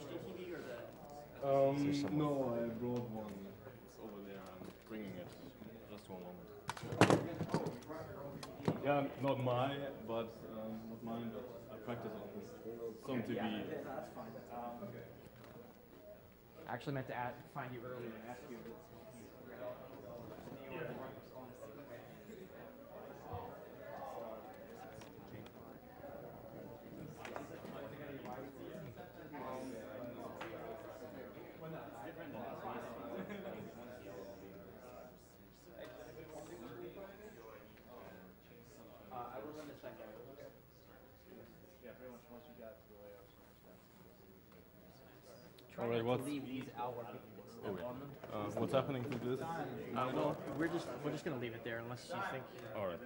HDTV or the? No, I brought one. It's over there. I'm bringing it. Just one moment. Yeah, not mine, but not mine. But I practice on some TV. Yeah, that's fine. I actually meant to find you earlier and ask you. I will run this back out. Yeah, pretty much once you got the layouts. Try Alright, not to leave these out where people can step on them. What's happening to this? Well, we're just gonna leave it there unless you think. All right.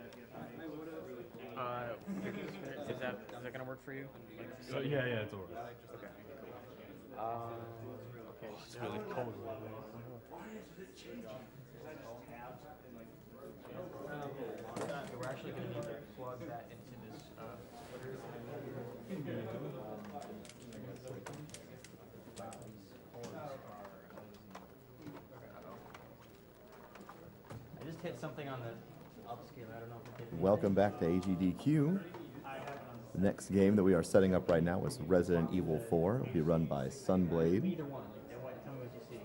Is that gonna work for you? So yeah, it's over. Okay. Okay. It's really cold. We're actually gonna need to plug that into this. I just hit something on the upscale. I don't know if it did. Welcome back to AGDQ. The next game that we are setting up right now is Resident Evil 4. It will be run by Sunblade. Either one. Tell me what you see.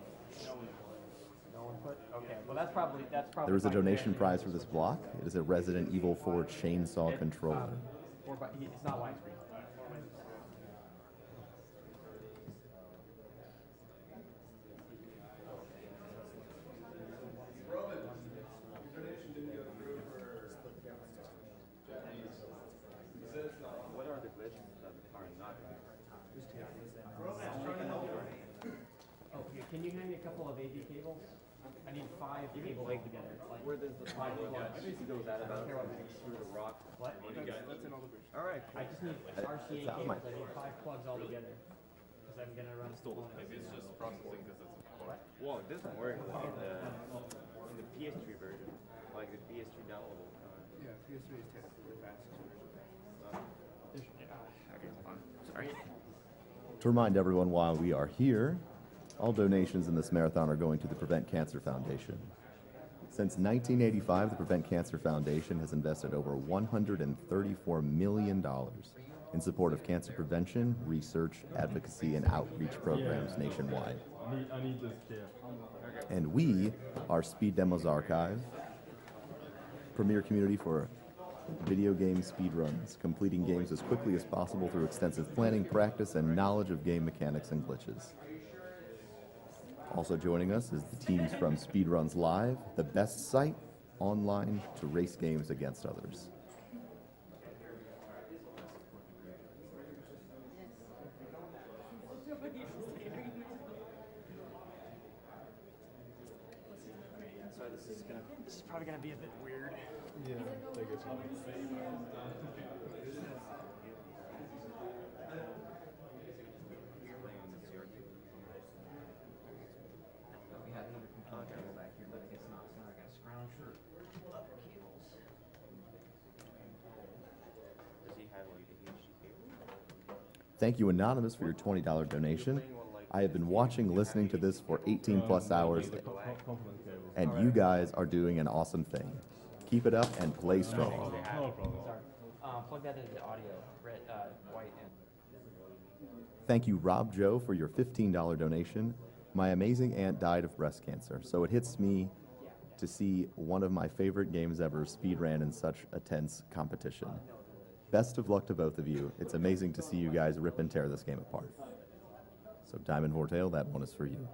No input. Okay. Well, that's probably. There is a donation prize for this block. It is a Resident Evil 4 chainsaw controller. It's not widescreen. What are the glitches that are not Oh, can you hand me a couple of AV cables? I need 5 cables together. where does the five basically goes out about through the rock? What? That's in all the bridge. All right. I just need RCA out of cables. my- I need 5 plugs all together. Because I'm gonna run. Maybe it's just processing because it's a What? Well, it doesn't work in the PS3 version, like the PS3 downloadable. Yeah, PS3 is technically the fastest version. Okay, hold on. Sorry. To remind everyone why we are here, all donations in this marathon are going to the Prevent Cancer Foundation. Since 1985, the Prevent Cancer Foundation has invested over $134 million in support of cancer prevention, research, advocacy, and outreach programs nationwide. I need this kit. And we are Speed Demos Archive, premier community for video game speedruns, completing games as quickly as possible through extensive planning, practice, and knowledge of game mechanics and glitches. Also joining us is the teams from Speedruns Live, the best site online to race games against others. So this is probably gonna be a bit weird. Yeah, I think it's We had another computer cable back here, but I guess not. So now I gotta scrounge for other cables. Does he have like a HD cable? Thank you, Anonymous, for your $20 donation. I have been watching, listening to this for 18 plus hours, and you guys are doing an awesome thing. Keep it up and play strong. No problem. Sorry. Plug that into the audio. Red, white, and. Thank you, Rob Joe, for your $15 donation. My amazing aunt died of breast cancer, so it hits me to see one of my favorite games ever speedran in such a tense competition. Best of luck to both of you. It's amazing to see you guys rip and tear this game apart. So Diamond Vortail, that one is for you.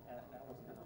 That was kind of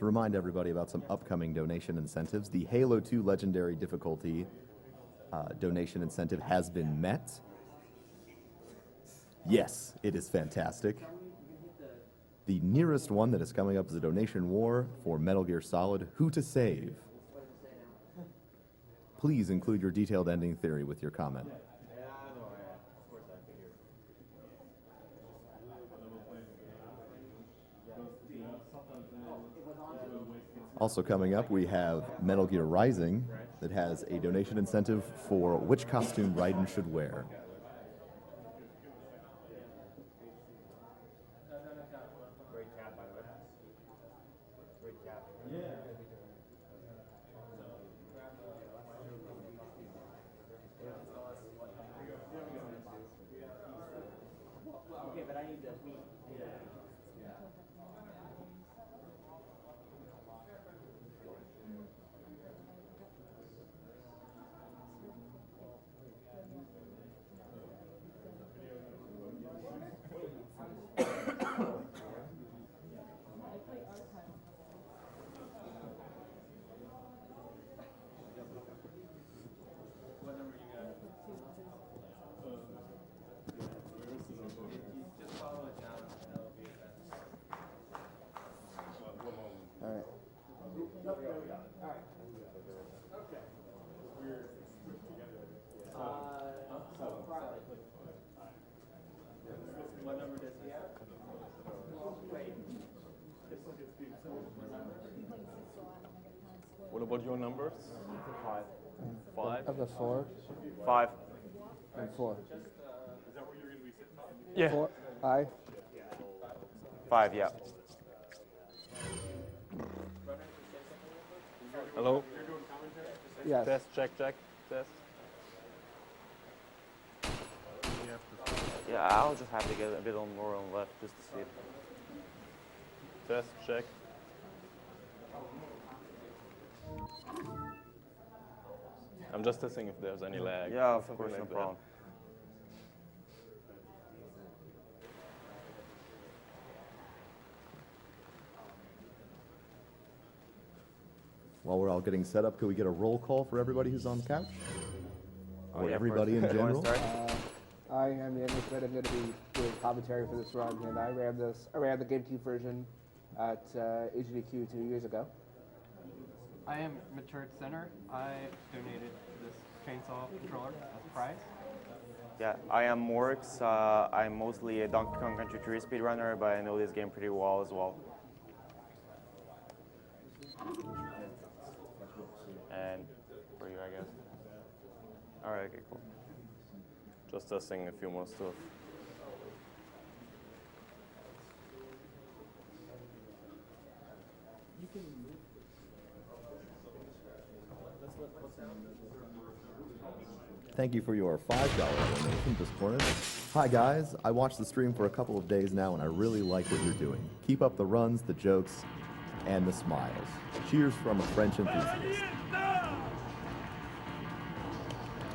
to remind everybody about some upcoming donation incentives. The Halo 2 Legendary difficulty donation incentive has been met. Yes, it is fantastic. The nearest one that is coming up is a donation war for Metal Gear Solid, Who to Save. Please include your detailed ending theory with your comment. Also coming up, we have Metal Gear Rising that has a donation incentive for which costume Raiden should wear. Great cap, by the way. Great cap. Okay, but I need the meat. What number does he have? Wait. What about your numbers? 5. 5? Of the 4 5. and 4. Yeah. 4. Aye. 5, yeah. Hello? Yes. Test, check, test. Yeah, I'll just have to get a bit on more on left just to see it. Test, check. I'm just testing if there's any lag. Yeah, or of something course, no like that. problem. While we're all getting set up, could we get a roll call for everybody who's on the couch? Or yeah, everybody in first. You wanna general? start? I am the Englishman. I'm going to be doing commentary for this run, and I ran the Gamecube version at HDQ 2 years ago. I am Matured Center. I donated this chainsaw controller as a prize. Yeah, I am Morix. I'm mostly a Donkey Kong Country 3 speedrunner, but I know this game pretty well as well. And for you, I guess. All right, okay, cool. Just testing a few more stuff. Thank you for your $5 donation, Discornus. Hi guys, I watched the stream for a couple of days now and I really like what you're doing. Keep up the runs, the jokes, and the smiles. Cheers from a French enthusiast.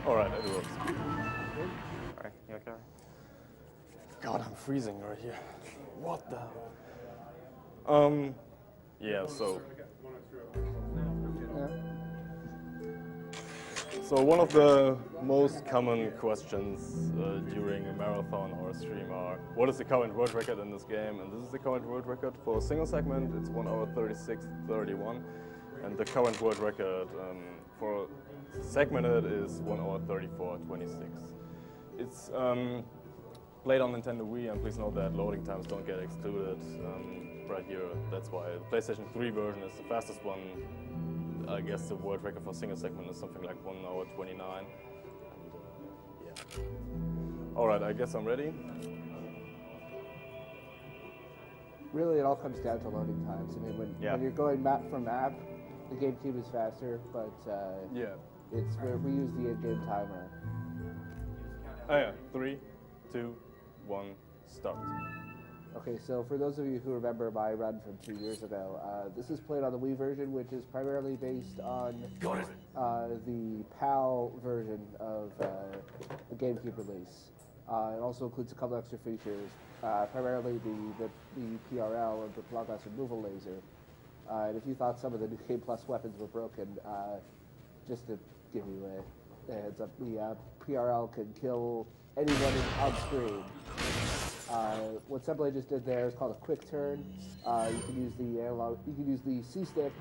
Alright, it works. All right, you okay? God, I'm freezing right here. What the hell? Yeah, so... Yeah. So one of the most common questions during a marathon or a stream are, what is the current world record in this game? And this is the current world record for a single segment. It's 1 hour 36:31, and the current world record for segmented is 1 hour 34:26. It's played on Nintendo Wii, and please note that loading times don't get excluded right here. That's why the PlayStation 3 version is the fastest one. I guess the world record for single segment is something like 1 hour 29. And, yeah. All right, I guess I'm ready. Really, it all comes down to loading times. I mean, when you're going map for map, the GameCube is faster, but Yeah. it's where we use the in-game timer. Oh yeah, 3, 2, 1, start. Okay, so for those of you who remember my run from 2 years ago, this is played on the Wii version, which is primarily based on the PAL version of the GameCube release. It also includes a couple extra features, primarily the PRL, or the progress removal laser, And if you thought some of the new Game Plus weapons were broken, just to give you a heads up, the PRL can kill anyone on screen. What Sunblade just did there is called a quick turn. You can use the analog, you can use the C stick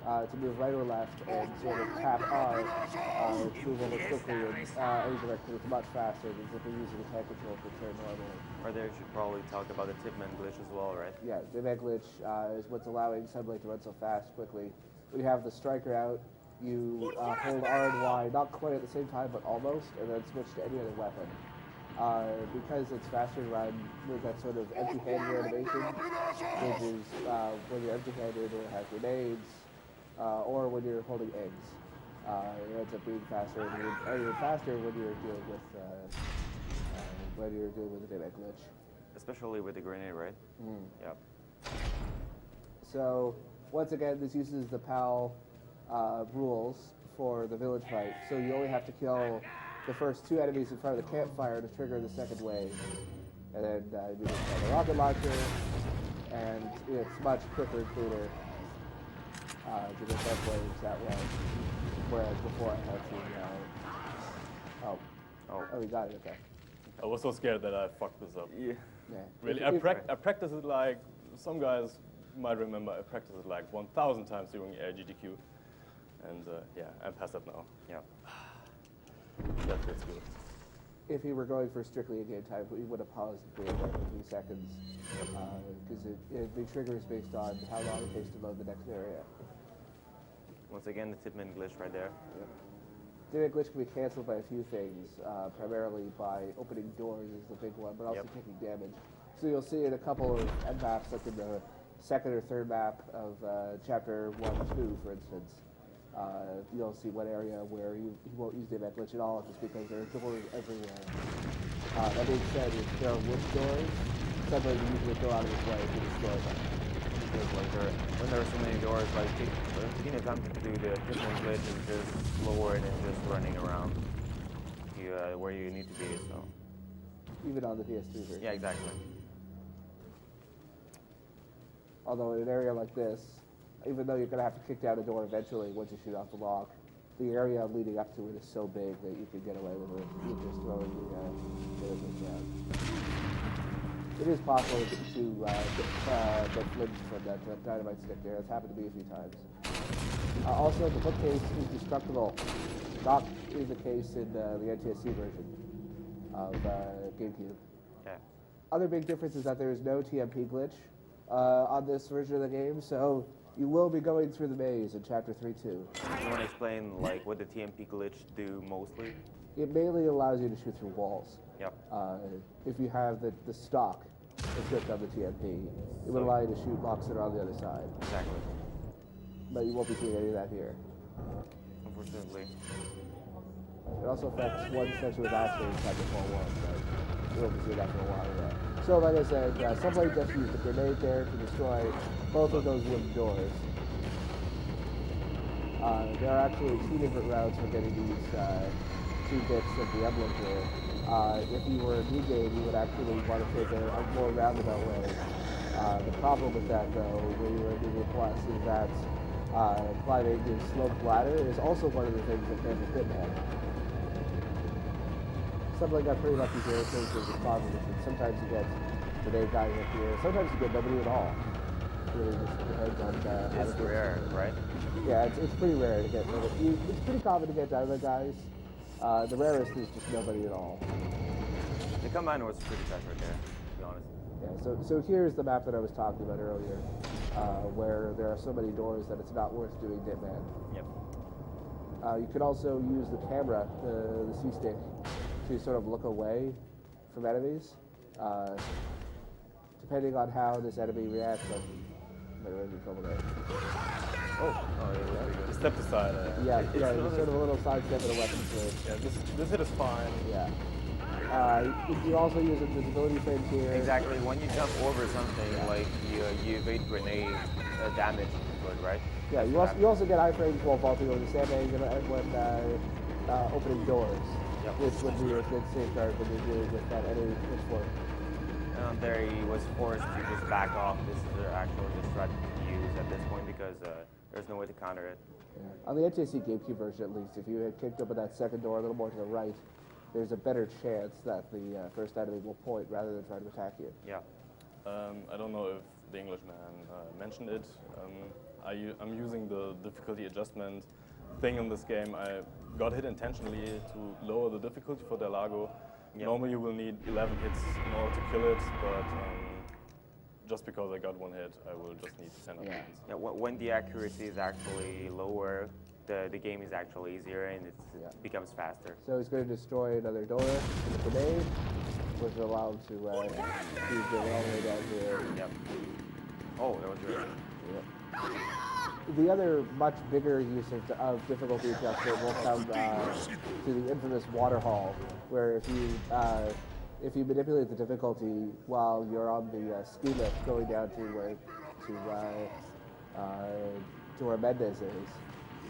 to move right or left, and sort of tap R to move over quickly in any direction. It's much faster than simply using the hand control to turn normally. Or there should probably talk about the Tipman glitch as well, right? Yeah, the Tipman glitch is what's allowing Sunblade to run so fast quickly. When you have the striker out, you hold R and Y, not quite at the same time, but almost, and then switch to any other weapon. Because it's faster to run with that sort of empty-handed animation, which is when you're empty-handed or have grenades, or when you're holding eggs. It ends up being faster, and you're faster when you're dealing with the Tipman glitch. Especially with the grenade, right? Yep. So once again, this uses the PAL rules for the village fight. So you only have to kill the first 2 enemies in front of the campfire to trigger the second wave. And then you just have the rocket launcher, and it's much quicker and cleaner to get that waves that way. Whereas before I had to, oh, we got it, okay. I was so scared that I fucked this up. Yeah. Really, I practiced it like, some guys might remember, I practiced it like 1,000 times during LGDQ. And yeah, I'm past that now. Yeah. That feels good. If he were going for strictly a game time, we would have paused the game every 3 seconds. Because the trigger is based on how long it takes to load the next area. Once again, the Tipman glitch right there. Yep. The glitch can be canceled by a few things, primarily by opening doors is the big one, but also taking damage. So you'll see in a couple of maps, like in the second or third map of Chapter 1-2, for instance, you'll see one area where you won't use the event glitch at all just because there are doors everywhere. That being said, if there are wood doors, somebody usually go out of his way to destroy them. When there are so many doors, like taking the time to do the Tipman glitch is just slower than just running around where you need to be. So even on the PS2 version. yeah, exactly. Although in an area like this, even though you're going to have to kick down a door eventually once you shoot off the lock, the area leading up to it is so big that you can get away with it. You're just throwing the enemies down. It is possible to get flinched from that dynamite stick there. It's happened to me a few times. Also, the bookcase is destructible. Not is the case in the NTSC version of Gamecube. Yeah. Other big difference is that there is no TMP glitch on this version of the game, so you will be going through the maze in Chapter 3-2. You want to explain like what the TMP glitch do mostly? It mainly allows you to shoot through walls. Yep. If you have the stock equipped on the TMP, it would allow you to shoot blocks that are on the other side. Exactly. But you won't be seeing any of that here. Unfortunately. It also affects one section of action in Chapter 4-1, but you won't be seeing that for a while yet. So like I said, Sunblade just used a grenade there to destroy both of those wooden doors. There are actually 2 different routes for getting these 2 bits of the emblem here. If you were a new game, you would actually want to take a more roundabout way. The problem with that, though, when you're a New Plus, is that climbing the sloped ladder is also one of the things that cancels Hitman. Sunblade got pretty lucky here, because there's a positive. Sometimes you get the name guys up here, sometimes you get nobody at all. It really just depends on how It's rare, right? Yeah, it's pretty rare to get nobody. It's pretty common to get Dynamite guys. The rarest is just nobody at all. The command was pretty fast right there, to be honest. Yeah, so here's the map that I was talking about earlier, where there are so many doors that it's not worth doing Hitman. Yep. You could also use the camera, the C-stick, to sort of look away from enemies. Depending on how this enemy reacts, I'm in trouble there. Yeah. Step aside. Yeah, there's sort of a little side step and a weapon switch. Yeah, this hit is fine. Yeah. You also use invisibility frames here. Exactly. When you jump over something, like you evade grenade damage, right? Yeah. You also get iframes while vaulting over the sandbags and when opening doors, which would be a good safeguard when you're dealing with that enemy pitchfork. There he was forced to just back off. This is actually the strategy to use at this point because there's no way to counter it. Yeah. On the NTSC Gamecube version, at least, if you had kicked open that second door a little more to the right, there's a better chance that the first enemy will point rather than try to attack you. Yeah. I don't know if the Englishman mentioned it. I'm using the difficulty adjustment thing in this game. I got hit intentionally to lower the difficulty for Delago. Yep. Normally you will need 11 hits in order to kill it, but just because I got one hit, I will just need 10 Yeah. attempts. Yeah, when the accuracy is actually lower, the game is actually easier and it becomes faster. So he's going to destroy another door with a grenade, which will allow him to use it all the way down here. Yep. Oh, that was good. Yeah. The other much bigger use of difficulty adjustment will come to the infamous water hall, where if you manipulate the difficulty while you're on the ski lift going down to where Mendez is,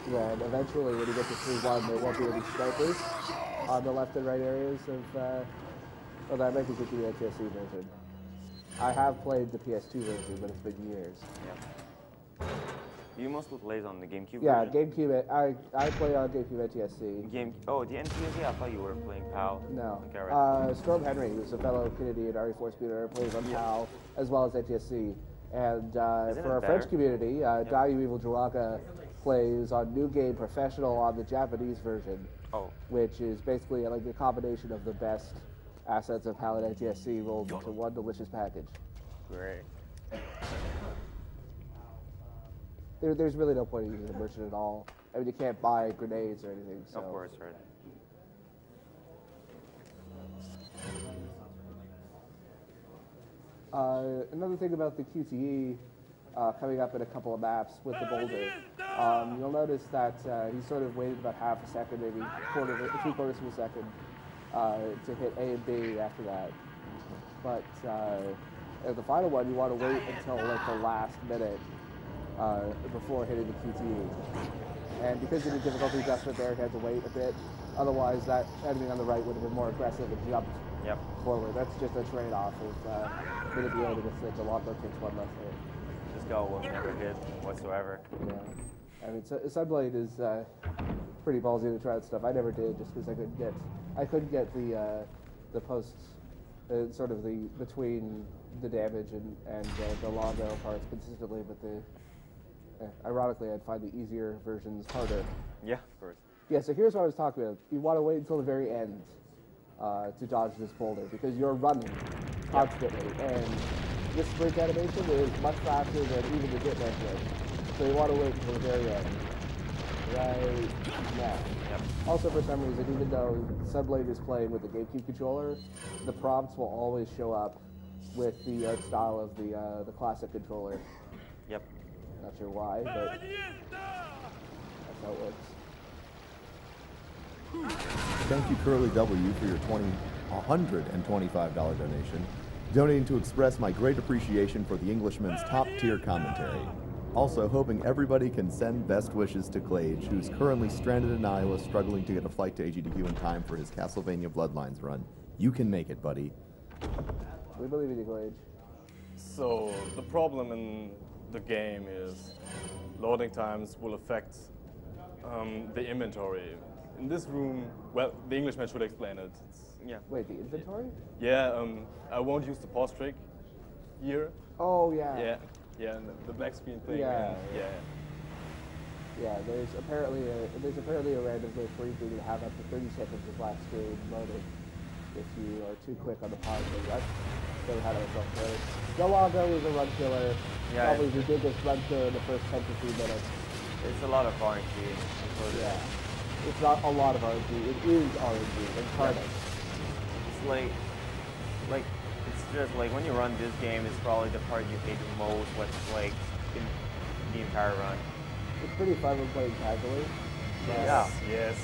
then eventually when you get to 3-1, there won't be any snipers on the left and right areas of. Well, that might be the NTSC version. I have played the PS2 version, but it's been years. Yeah. You mostly plays on the Gamecube Yeah, version? Gamecube. I play on Gamecube NTSC. The NTSC? I thought you were playing PAL. No. Okay, right. Storm Henry, who's a fellow Canadian RE4 speeder, plays on PAL as well as NTSC. And for our French community, Dayu Evil Jiraga plays on New Game Professional on the Japanese version, which is basically like a combination of the best assets of PAL and NTSC rolled into one delicious package. Great. There's really no point in using a merchant at all. I mean, you can't buy grenades or anything. So. Of course, right. Another thing about the QTE coming up in a couple of maps with the boulder, you'll notice that he sort of waited about half a second, maybe 3/4 of a second, to hit A and B after that. But the final one, you want to wait until like the last minute before hitting the QTE. And because of the difficulty adjustment there, he had to wait a bit. Otherwise, that enemy on the right would have been more aggressive and jumped forward. That's just a trade-off of manipulating if the Delago takes one less hit. This guy will never hit whatsoever. Yeah. I mean, Sunblade is pretty ballsy to try that stuff. I never did just because I couldn't get the posts, sort of the between the damage and the Delago parts consistently, but ironically, I'd find the easier versions harder. Yeah, of course. Yeah, so here's what I was talking about. You want to wait until the very end to dodge this boulder because you're running constantly, and this sprint animation is much faster than even the Hitman did. So you want to wait until the very end. Right now. Yep. Also, for some reason, even though Sunblade is playing with the Gamecube controller, the prompts will always show up with the art style of the classic controller. Yep. Not sure why, but that's how it works. Thank you, Curly W, for your $125 donation, donating to express my great appreciation for the Englishman's top-tier commentary. Also, hoping everybody can send best wishes to Clage, who's currently stranded in Iowa struggling to get a flight to AGDQ in time for his Castlevania Bloodlines run. You can make it, buddy. We believe in you, Glade. So, the problem in the game is loading times will affect the inventory. In this room, well, the Englishman should explain it. Wait, the inventory? I won't use the pause trick here. Oh, yeah. Yeah, and the black screen thing. Yeah. Yeah. There's apparently a random glitch where you can have up to 30 seconds of black screen loaded if you are too quick on the pause button. That's never had it myself played. Delago is a run killer. Yeah, Probably the biggest run killer in the first 10 to 15 minutes. It's a lot of RNG. Yeah. It's not a lot of RNG. It is RNG incarnate. It's like it's just like when you run this game, it's probably the part you hate the most. What's like in the entire run. It's pretty fun when playing casually. Yes.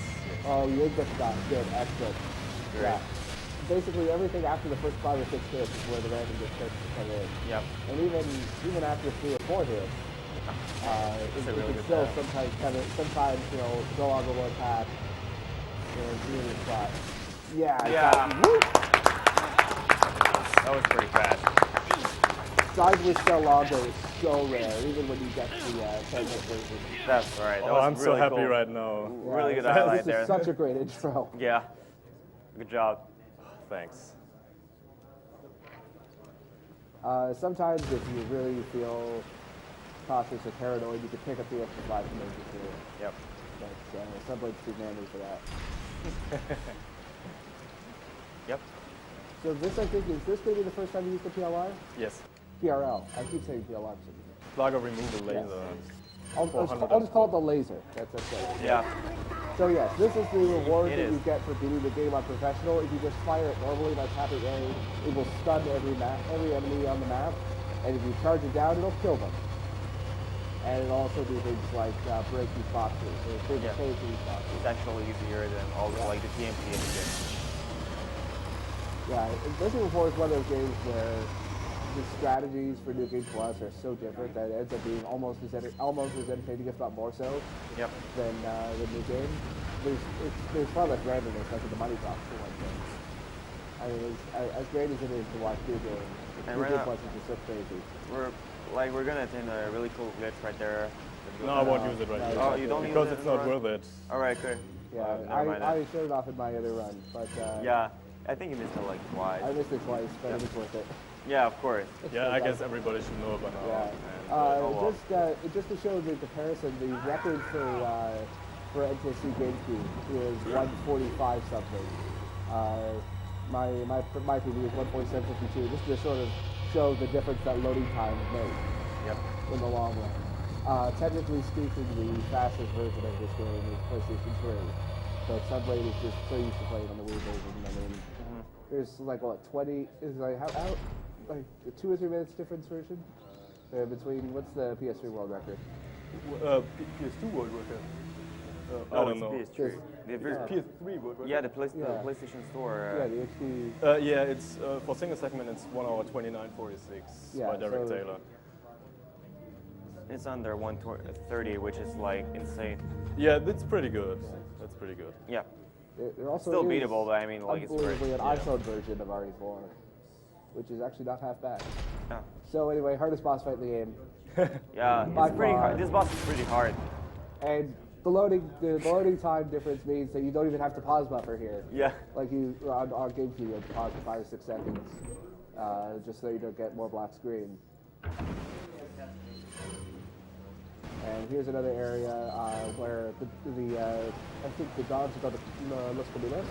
Oh, you get stuff. Good, excellent. Great. Yeah. Basically, everything after the first 5 or 6 hits is where the random just starts to come in. Yep. And even after 3 or 4 hits, it really can good still path. sometimes go on the one path and really spot. Yeah. Yeah. That was pretty fast. Guys with Delago's so rare, even when you get the 10-hit version. That's right. That Oh, was I'm so really happy cool. right now. Really good This highlight is there. such a great intro. Yeah. Good job. Thanks. Sometimes if you really feel cautious or paranoid, you can pick up the extra 5 to make it through. Yep. But Sunblade's too manly for that. Yep. So this, I think, is this going to be the first time you used the PLR? Yes. PRL. I keep saying PLR. Plug or removal laser. I'll just call it the laser. That's okay. Yeah. So yes, this is the reward It that is. you get for beating the game on professional. If you just fire it normally by tapping A, it will stun every enemy on the map. And if you charge it down, it'll kill them. And it'll also do things like break these boxes or change Yeah. these boxes. It's actually easier than all like the TMP in the game. Yeah, Resident Evil 4 is one of those games where the strategies for New Game Plus are so different that it ends up being almost as entertaining, if not more so, Yep. than the new game. There's far less randomness, like in the money drops for one thing. I mean, as great as it is to watch new games, And New right Game now- Plus is just so crazy. We're gonna attend a really cool glitch right there. No, I won't use it right no, now. Oh, you don't use Because it it's in the not run? worth it. All right, good. Yeah, Never mind I showed it off in my other run, but Yeah, I think you missed it like twice. I missed it twice, but it was worth it. Yeah, of course. Yeah, I guess everybody should know by now. Yeah. And, well. Just to show the comparison, the record for NTSC Gamecube is 145 something. My PB is 147.52. Just to sort of show the difference that loading time makes Yep. in the long run. Technically speaking, the fastest version of this game is PlayStation 3. So Sunblade is just so used to playing on the Wii version. I mean, there's like what 20 is like how like a 2 or 3 minutes difference version between what's the PS3 world record? PS2 world record. I Oh, don't it's know. PS3. PS3 world record. Yeah, the Yeah. PlayStation Store. Yeah, the HD. Yeah, it's for single segment. It's 1 hour 29:46 Yeah, by Derek so- Taylor. It's under 130, which is like insane. Yeah, that's pretty good. That's pretty good. Yeah. There also Still is beatable, but I mean, like, it's great. unbelievably an Yeah. iPhone version of RE4, which is actually not half bad. Yeah. So anyway, hardest boss fight in the game, Yeah, By it's pretty far. hard. This boss is pretty hard. and the loading time difference means that you don't even have to pause buffer here. Yeah. Like you on GameCube, you have to pause for 5 or 6 seconds, just so you don't get more black screen. And here's another area where I think the dogs are the Los Cominos.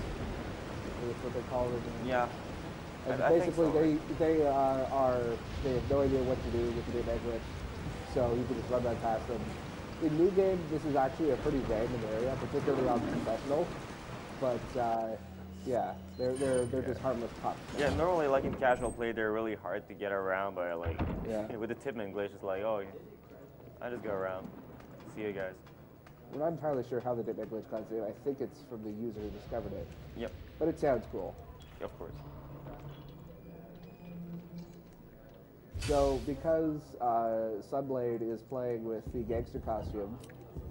That's what they call it. Yeah. And I think basically, so. they have no idea what to do with the new glitch, so you can just run right past them. In new game, this is actually a pretty random area, particularly on professional. But yeah, they're just harmless pups. Yeah, normally like in casual play, they're really hard to get around, but like Yeah. with the Tipman glitch, it's like, oh, I just go around. See you guys. We're not entirely sure how the Ditman glitch got to. I think it's from the user who discovered it, Yep, but it sounds cool. of course. So because Sunblade is playing with the gangster costume,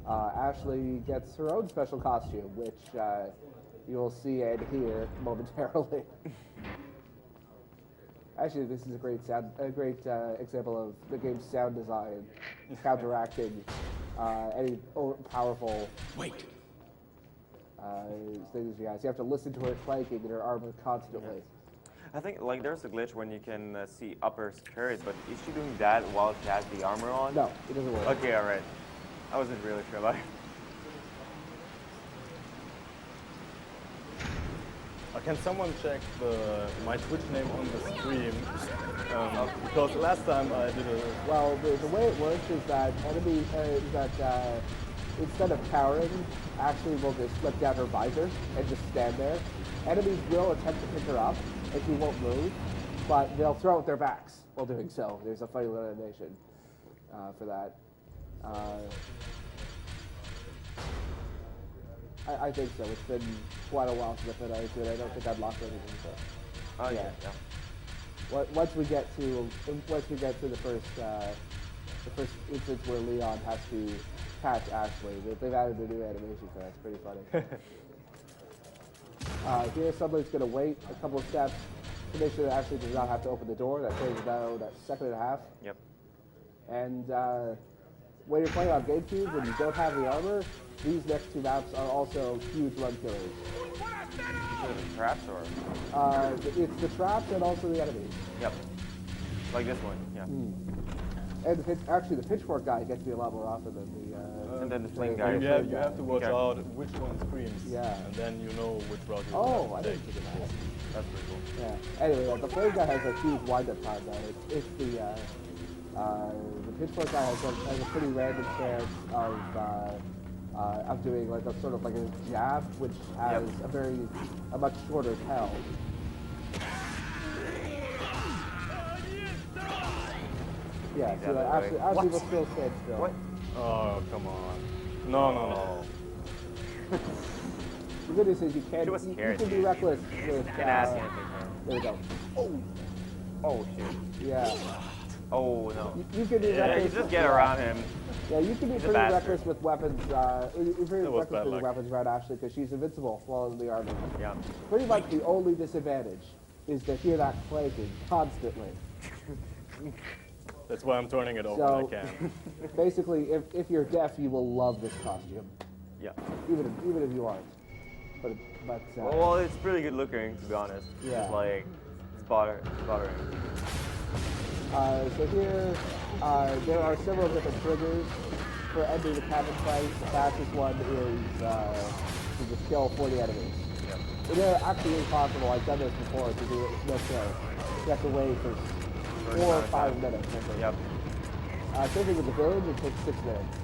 Ashley gets her own special costume, which you'll see and hear momentarily. Actually, this is a great example of the game's sound design counteracting any powerful things. You guys, you have to listen to her clanking in her armor constantly. I think like there's a glitch when you can see upper skirts, but is she doing that while she has the armor on? No, it doesn't work. Okay, all right. I wasn't really sure about it. Can someone check my Twitch name on the stream? Because last time I did a... Well, the way it works is that enemy instead of cowering, Ashley will just slip down her visor and just stand there. Enemies will attempt to pick her up, and she won't move, but they'll throw out their backs while doing so. There's a funny little animation for that. I think so. It's been quite a while since I played it. I don't think I've lost anything. So. Oh yeah. Once we get to the first instance where Leon has to catch Ashley, they've added a new animation for that. It's pretty funny. Here, somebody's going to wait a couple of steps to make sure that Ashley does not have to open the door. That saves about a second and a half. Yep. And when you're playing on Gamecube, when you don't have the armor, these next two maps are also huge run killers. The traps or? It's the traps and also the enemies. Yep. Like this one, yeah. And actually, the pitchfork guy gets me a lot more often than the. And then the flame guy. You have to watch out which one screams. Yeah. And then you know which route you Oh, I have to didn't take. think of that. That's pretty cool. Yeah. Anyway, the flame guy has a huge wind-up time though. It's the pitchfork guy has a pretty random chance of doing like a sort of like a jab, which has a much shorter tail. Yeah, so actually people still stand still. What? Oh, come on. No. The good news is you can be reckless with. There we go. Oh shit. Yeah. Oh no. You can be reckless. You just get around him. Yeah, you can be pretty reckless with weapons. You're very reckless with your weapons around Ashley because she's invincible while in the armor. Yeah. Pretty much the only disadvantage is to hear that clanking constantly. That's why I'm turning it off when I can. Basically, if you're deaf, you will love this costume. Yeah. Even if you aren't. But well, it's pretty good looking, to be honest. Yeah. It's like it's bothering. So here, there are several different triggers for ending the cabin fight. The fastest one is to just kill 40 enemies. Yep. It is actually impossible. I've done this before to do it with no kill. You have to wait for 4 or 5 minutes. I think. Yep. Same thing with the village, it takes 6 minutes.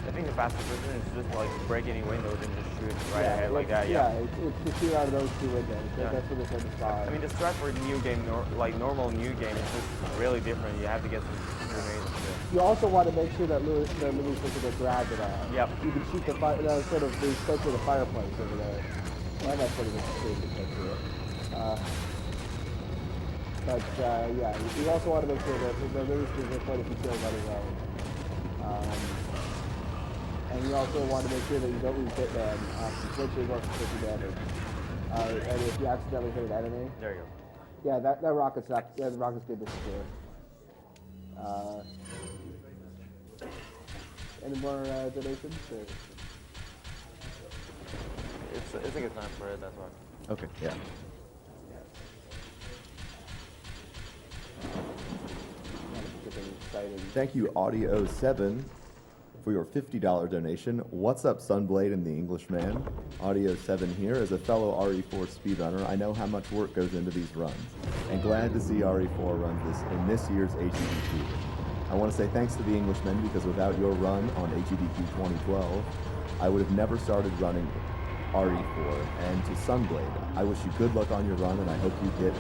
I think the fastest version is just like break any windows and just shoot right ahead like that. Yeah, it's to shoot out of those 2 windows. That's what it's going to start. I mean, the strat for new game, like normal new game, is just really different. You have to get some grenades. You also want to make sure that Louis doesn't get dragged around. Yep. You can shoot the sort of the center of the fireplace over there. Well, that's pretty interesting to get to it. Yeah, you also want to make sure that the Louis doesn't quite a few kills on his own. And you also want to make sure that you don't lose Hitman from switching or from taking damage. And if you accidentally hit an enemy. There you go. Yeah, that rocket's not. Yeah, the rocket's going to disappear. Any more donations? Or? It's a good time for it, that's why. Okay, yeah. Thank you, Audio7, for your $50 donation. What's up, Sunblade and the Englishman? Audio7 here. As a fellow RE4 speedrunner, I know how much work goes into these runs, and glad to see RE4 run in this year's HEDQ. I want to say thanks to the Englishman, because without your run on HEDQ 2012, I would have never started running RE4. And to Sunblade, I wish you good luck on your run, and I hope you hit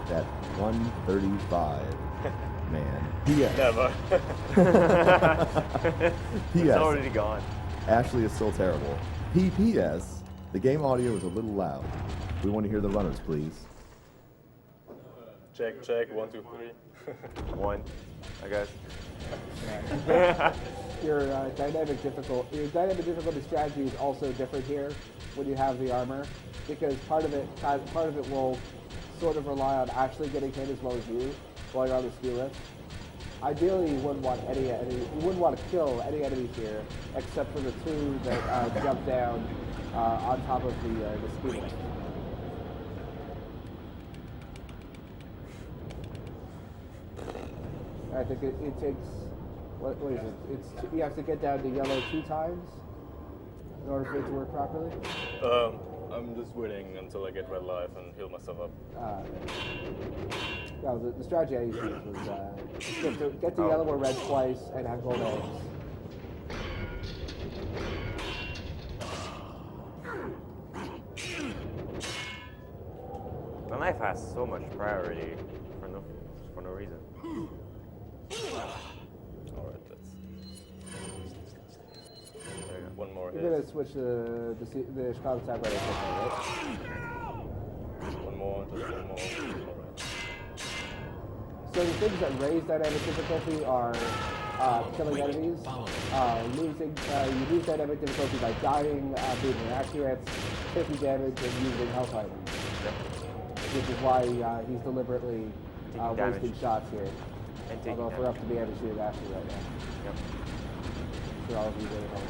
that 135. Man. P.S. Never. P.S. It's already gone. Ashley is still terrible. P.P.S. The game audio is a little loud. We want to hear the runners, please. Check, 1, 2, 3. 1, I guess. Your dynamic difficulty strategy is also different here when you have the armor, because part of it will sort of rely on Ashley getting hit as well as you going on the ski lift. Ideally, you wouldn't want to kill any enemies here, except for the 2 that jump down on top of the ski lift. I think it takes, what is it? You have to get down to yellow 2 times in order for it to work properly? I'm just waiting until I get red life and heal myself up. Yeah, the strategy I used to use was get to yellow or red twice and have gold eggs. The knife has so much priority for no reason. Alright, let's... There you go. One more hit. You're gonna switch the Chicago typewriter, right? One more, just one more. Alright. So the things that raise dynamic difficulty are killing enemies, you lose dynamic difficulty by dying, being inaccurate, taking damage, and using health items. Which is why he's deliberately taking damage. wasting shots here. And taking Although if we're up to be able to shoot at Ashley right now. Yep. For all of you really hard.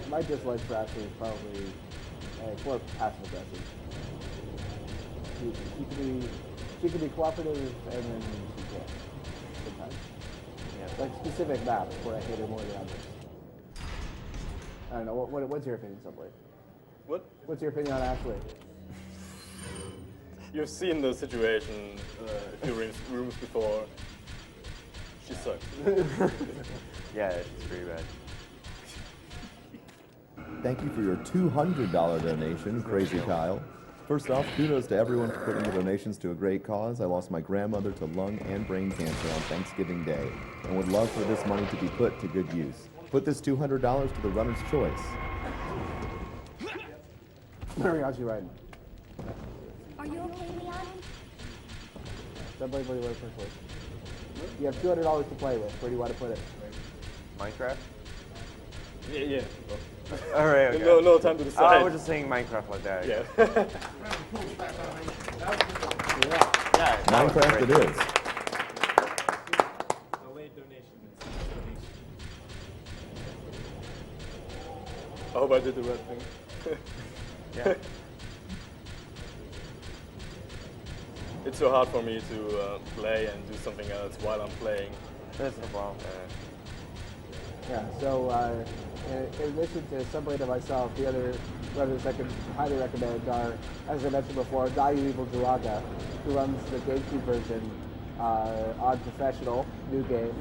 My dislike for Ashley is probably more passive aggressive. She can be cooperative and then she can't sometimes. Yeah. Like specific maps where I hate her more than others. I don't know. What's your opinion, Sunblade? What? What's your opinion on Ashley? You've seen the situation a few rooms before. She sucks. Yeah, it's pretty bad. Thank you for your $200 donation, Crazy Kyle. First off, kudos to everyone for putting the donations to a great cause. I lost my grandmother to lung and brain cancer on Thanksgiving Day and would love for this money to be put to good use. Put this $200 to the runner's choice. Mariachi riding. Are you okay, Leon? Sunblade, what do you want to put for? You have $200 to play with. Where do you want to put it? Minecraft? Yeah. All right. Okay. No time to decide. I was just saying Minecraft like that. Yeah. Yeah. Minecraft it is. I hope I did the right thing. Yeah. It's so hard for me to play and do something else while I'm playing. That's no problem. Yeah, so in addition to Sunblade and myself, the other runners I can highly recommend are, as I mentioned before, Dayu Evil Jiraga, who runs the Gamecube version on Professional, new game.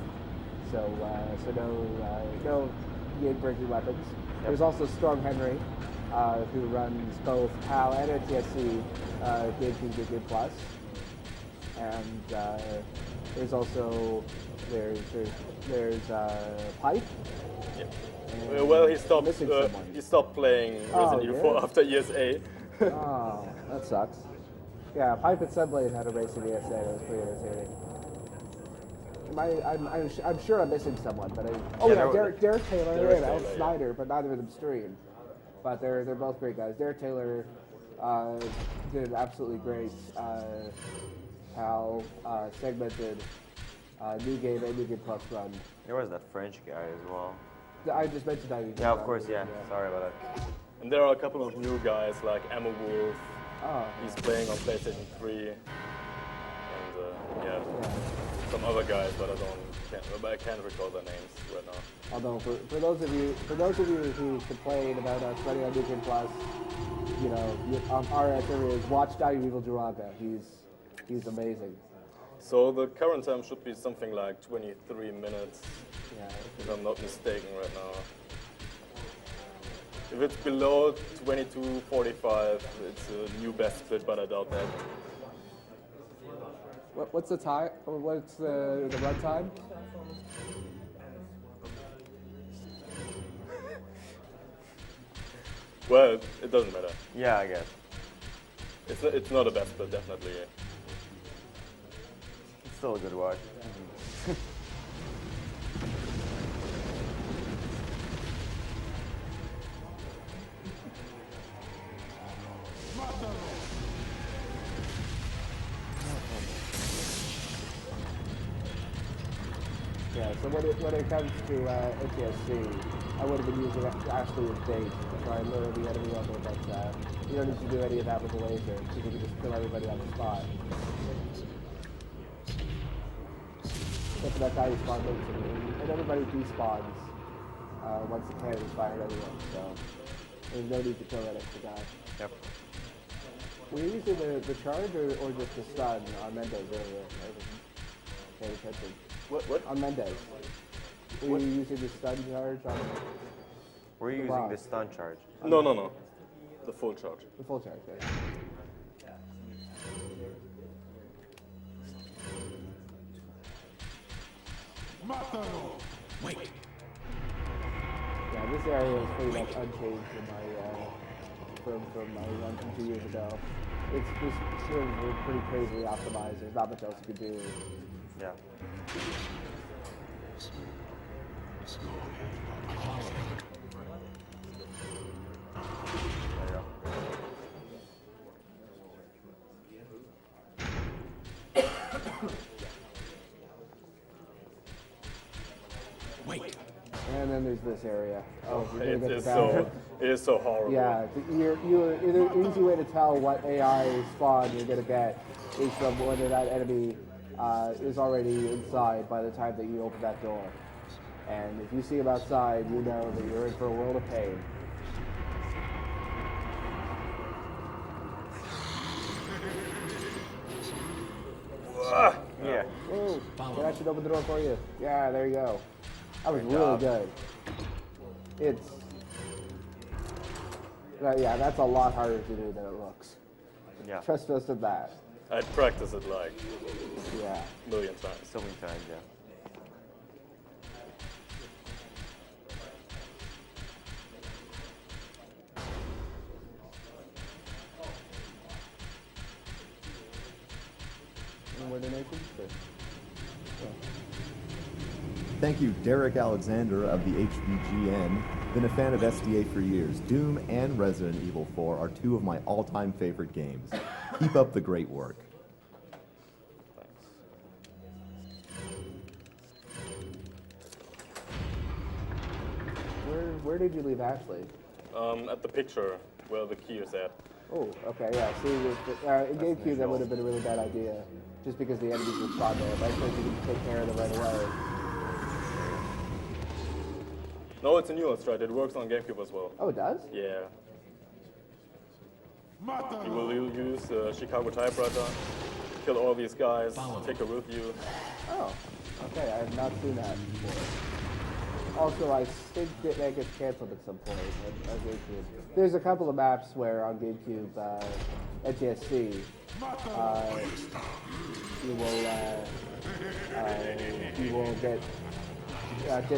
So no game-breaking weapons. There's also Strong Henry, who runs both PAL and NTSC Gamecube New Game Plus. And there's also there's Pipe. Yeah. Well, he stopped playing Resident Evil 4 after ESA. Oh, that sucks. Yeah, Pipe and Sunblade had a race in ESA. That was pretty entertaining. I'm sure I'm missing someone, but Derek Taylor and Al Snyder, but neither of them streamed. But they're both great guys. Derek Taylor did an absolutely great PAL segmented new game and new game plus run. There was that French guy as well. I just mentioned that. Yeah, of course, yeah. Sorry about that. And there are a couple of new guys like Ammo Wolf. Oh. He's playing on PlayStation 3. And some other guys, but I can't recall their names right now. Although for those of you who complain about us running on New Game Plus, our answer is watch Dayu Evil Jiraga. He's amazing. So the current time should be something like 23 minutes, Yeah. if I'm not mistaken right now. If it's below 22:45, it's a new best split, but I doubt that. What's the time? What's the run time? Well, it doesn't matter. Yeah, I guess. It's not a best split, definitely. It's still a good watch. Yeah, so when it comes to NTSC, I would have been using Ashley as bait to try and lure the enemy level, but you don't need to do any of that with the laser, because you can just kill everybody on the spot. Except for that guy who spawned into me, and everybody despawns once the cannon is fired anyway, so there's no need to kill that extra guy. Yep. Were you using the charge or just the stun on Mendez earlier? I wasn't paying attention. What? On Mendez. Were you using the stun charge on We're using boss? the stun charge. No. The full charge. The full charge, right? Wait. Yeah, this area is pretty much unchanged from my run from 2 years ago. It's just sort of pretty crazily optimized. There's not much else you can do. Yeah. And then there's this area. Oh, you're It gonna get is the down. it is so horrible. Yeah, an easy way to tell what AI spawn you're gonna get is from whether that enemy is already inside by the time that you open that door. And if you see him outside, you know that you're in for a world of pain. Yeah. Oh, that should open the door for you. Yeah, there you go. That was really job. good. It's... yeah, that's a lot harder to do than it looks. Yeah. Trust us in that. I'd practice it like Yeah. a million times. So many times, yeah. Any more donations? Thank you, Derek Alexander of the HBGN. Been a fan of SDA for years. Doom and Resident Evil 4 are two of my all-time favorite games. Keep up the great work. Where did you leave Ashley? At the picture where the key is at. Oh, okay, yeah. See, in Gamecube, that would have been a really bad idea, just because the enemies would spawn there. But I suppose you can take care of them right away. No, it's a nuance, right? It works on Gamecube as well. Oh, it does? Yeah. You will use the Chicago typewriter, kill all these guys, take her with you. Oh, okay. I have not seen that before. Also, I think that gets canceled at some point on GameCube. There's a couple of maps where on GameCube, NTSC, you will get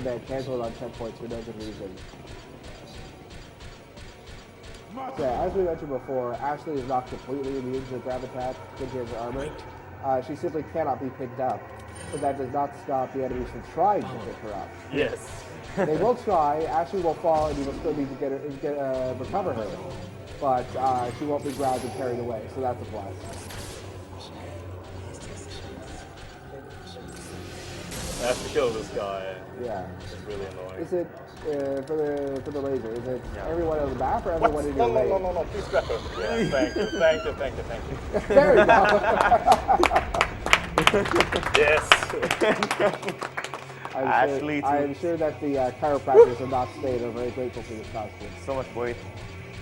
that canceled on checkpoints for no good reason. So, as we mentioned before, Ashley is not completely immune to grab attack when she has her armor. She simply cannot be picked up, but that does not stop the enemies from trying to pick her up. Yes. They will try. Ashley will fall, and you will still need to recover her, but she won't be grabbed and carried away. So that's a plus. I have to kill this guy. Yeah. It's really annoying. Is it for the laser? Is it everyone on the map or everyone in your lane? No, please grab her. Yeah, thank you. There you go. Yes. Ashley, too. I am sure that the chiropractors in that state are very grateful for this costume. So much weight.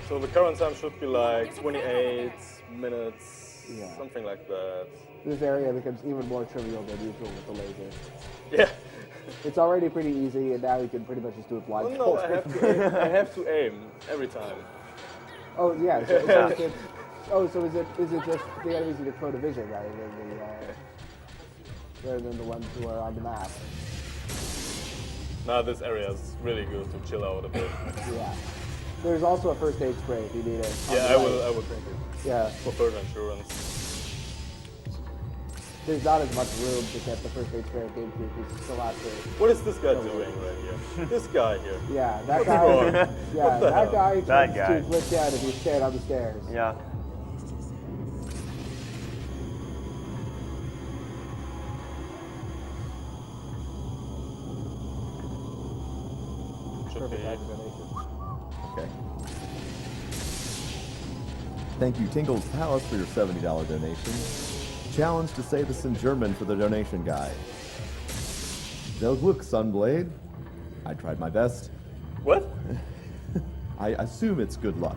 So the current time should be like 28 minutes, Yeah. something like that. This area becomes even more trivial than usual with the laser. Yeah. It's already pretty easy, and now you can pretty much just do it Well, blindfolded. no, I have to aim every time. Oh yeah. So is it just the enemies in your code of vision rather than the ones who are on the map? Now this area is really good to chill out a bit. Yeah. There's also a first aid spray if you need it. Yeah, I will take it. Yeah. For further insurance. There's not as much room to get the first aid spray of GameCube. You still have to. What is this guy doing right here? This guy here. Yeah, that What's wrong? guy. Yeah, the that hell? guy That tries guy. to glitch out if you stand on the stairs. Yeah. Should be. Perfect donation. Okay. Thank you, Tingle's Palace, for your $70 donation. Challenge to say this in German for the donation guide. Del Glück, Sunblade. I tried my best. What? I assume it's good luck.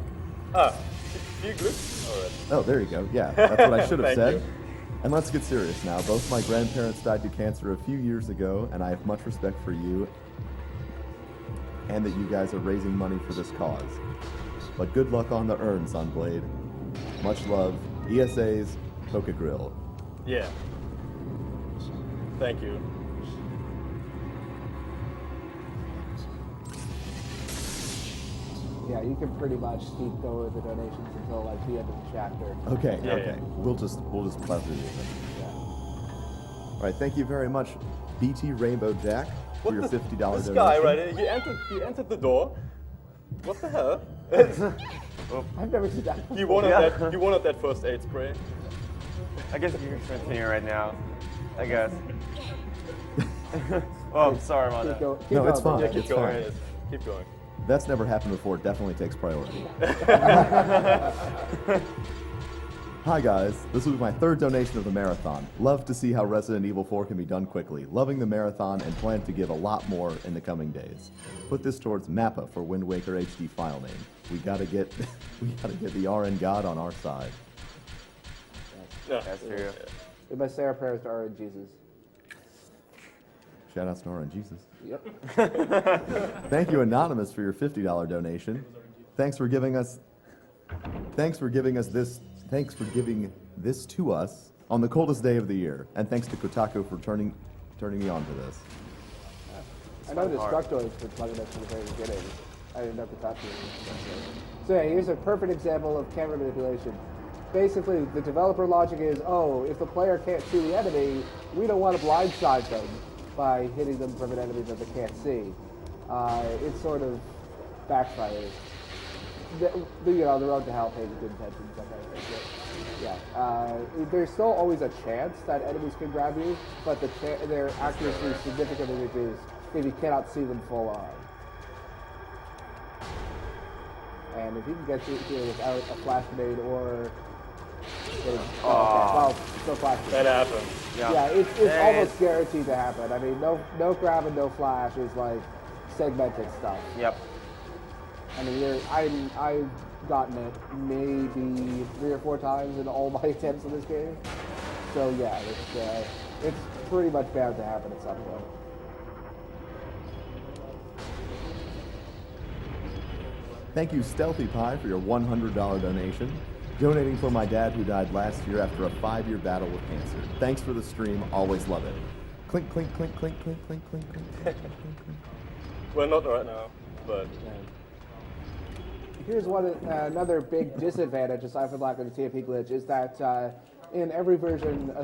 Viel Glück? Alright. Oh, there you go. Yeah, that's what I should have Thank said. you. And let's get serious now. Both my grandparents died to cancer a few years ago, and I have much respect for you and that you guys are raising money for this cause. But good luck on the urn, Sunblade. Much love. ESA's Coca Grill. Yeah. Thank you. Yeah, you can pretty much keep going with the donations until like the end of the chapter. Okay, Yeah, okay. yeah. We'll just plow through these. Yeah. All right, thank you very much, BT Rainbow Jack. for your $50 donation. This guy right here, he entered the door. What the hell? I've never seen that. He wanted that first aid spray. I guess you can continue right now. I guess. Oh, I'm sorry about that. No, it's fine. Yeah, keep It's going. fine. Yes. Keep going. That's never happened before. It definitely takes priority. Hi guys, this will be my third donation of the marathon. Love to see how Resident Evil 4 can be done quickly. Loving the marathon and plan to give a lot more in the coming days. Put this towards Mappa for Wind Waker HD file name. We gotta get the RN God on our side. That's true. We must say our prayers to RN Jesus. Shout outs to RN Jesus. Yep. Thank you, Anonymous, for your $50 donation. Thanks for giving this to us on the coldest day of the year. And thanks to Kotaku for turning me on to this. I know Destructoids for plugging us from the very beginning. I didn't know Kotaku. So yeah, here's a perfect example of camera manipulation. Basically, the developer logic is, oh, if the player can't see the enemy, we don't want to blindside them by hitting them from an enemy that they can't see. It sort of backfires. The road to hell pays good intentions, that kind of thing. Yeah, there's still always a chance that enemies can grab you, but their accuracy is significantly reduced if you cannot see them full on. And if you can get through here without a flash grenade or That happened. Yeah, it's almost guaranteed to happen. I mean, no grab and no flash is like segmented stuff. Yep. I mean, I've gotten it maybe 3 or 4 times in all my attempts in this game. So yeah, it's pretty much bound to happen at some point. Thank you, Stealthy Pie, for your $100 donation. Donating for my dad who died last year after a 5-year battle with cancer. Thanks for the stream. Always love it. Clink, clink, clink, clink, clink, clink, clink, clink, clink, clink, clink. Well, not right now, but... Here's another big disadvantage, aside from lack of the TMP glitch, is that in every version,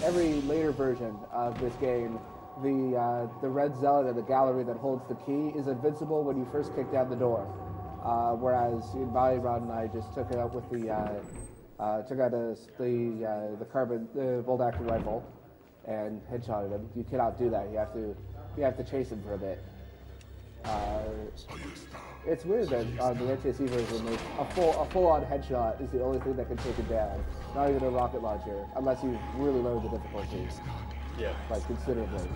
every later version of this game, the red zealot in the gallery that holds the key is invincible when you first kick down the door. Whereas in Valley Run, I just took it out with the bolt action rifle and headshotted him. You cannot do that. You have to chase him for a bit. It's weird that on the NTSC version, a full-on headshot is the only thing that can take it down. Not even a rocket launcher, unless you really lower the difficulty. Yeah. Like considerably.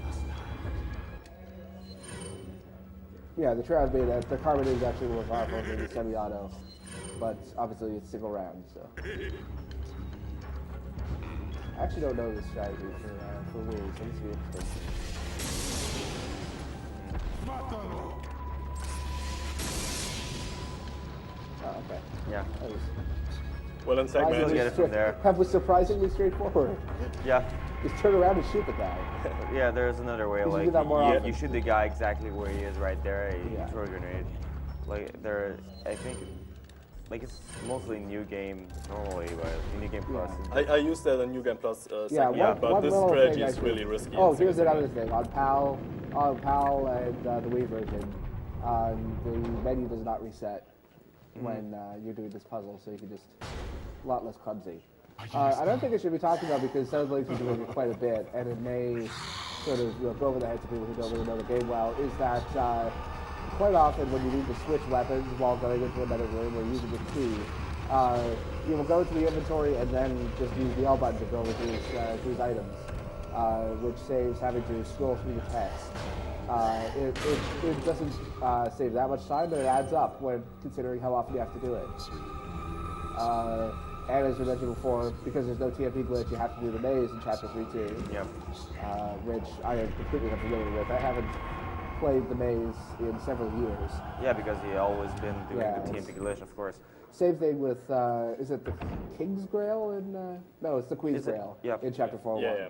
Yeah, the trade being that the carbon is actually more powerful than the semi-auto, but obviously it's single round, so. I actually don't know this strategy for Wii, so this will be interesting. Oh, okay. Yeah. Well, in segment, get it from there. That was surprisingly straightforward. Yeah. Just turn around and shoot the guy. Yeah, there's another way. You should Like do that more often. you shoot the guy exactly where he is right there. You Yeah. throw a grenade. Like I think, like it's mostly new game normally, but in New Game Plus. I used that in New Game Plus Yeah, segment, but one this little strategy thing is really risky. Oh, in here's single another segment. thing. On PAL and the Wii version, the menu does not reset when you're doing this puzzle, so you can just a lot less clumsy. I don't think it should be talked about because Sunblade is doing it quite a bit, and it may sort of go over the heads of people who don't really know the game well, is that quite often when you need to switch weapons while going into another room or using the key, you will go to the inventory and then just use the L button to go with these items, which saves having to scroll through the text. It doesn't save that much time, but it adds up when considering how often you have to do it. And as we mentioned before, because there's no TMP glitch, you have to do the maze in Chapter 3 too. Yep. Which I am completely unfamiliar with. I haven't played the maze in several years. Yeah, because he always been doing Yeah, the TMP glitch, of course. Same thing with, is it the King's Grail in, no, it's the Queen's Grail Yep. in Chapter 4. Yeah.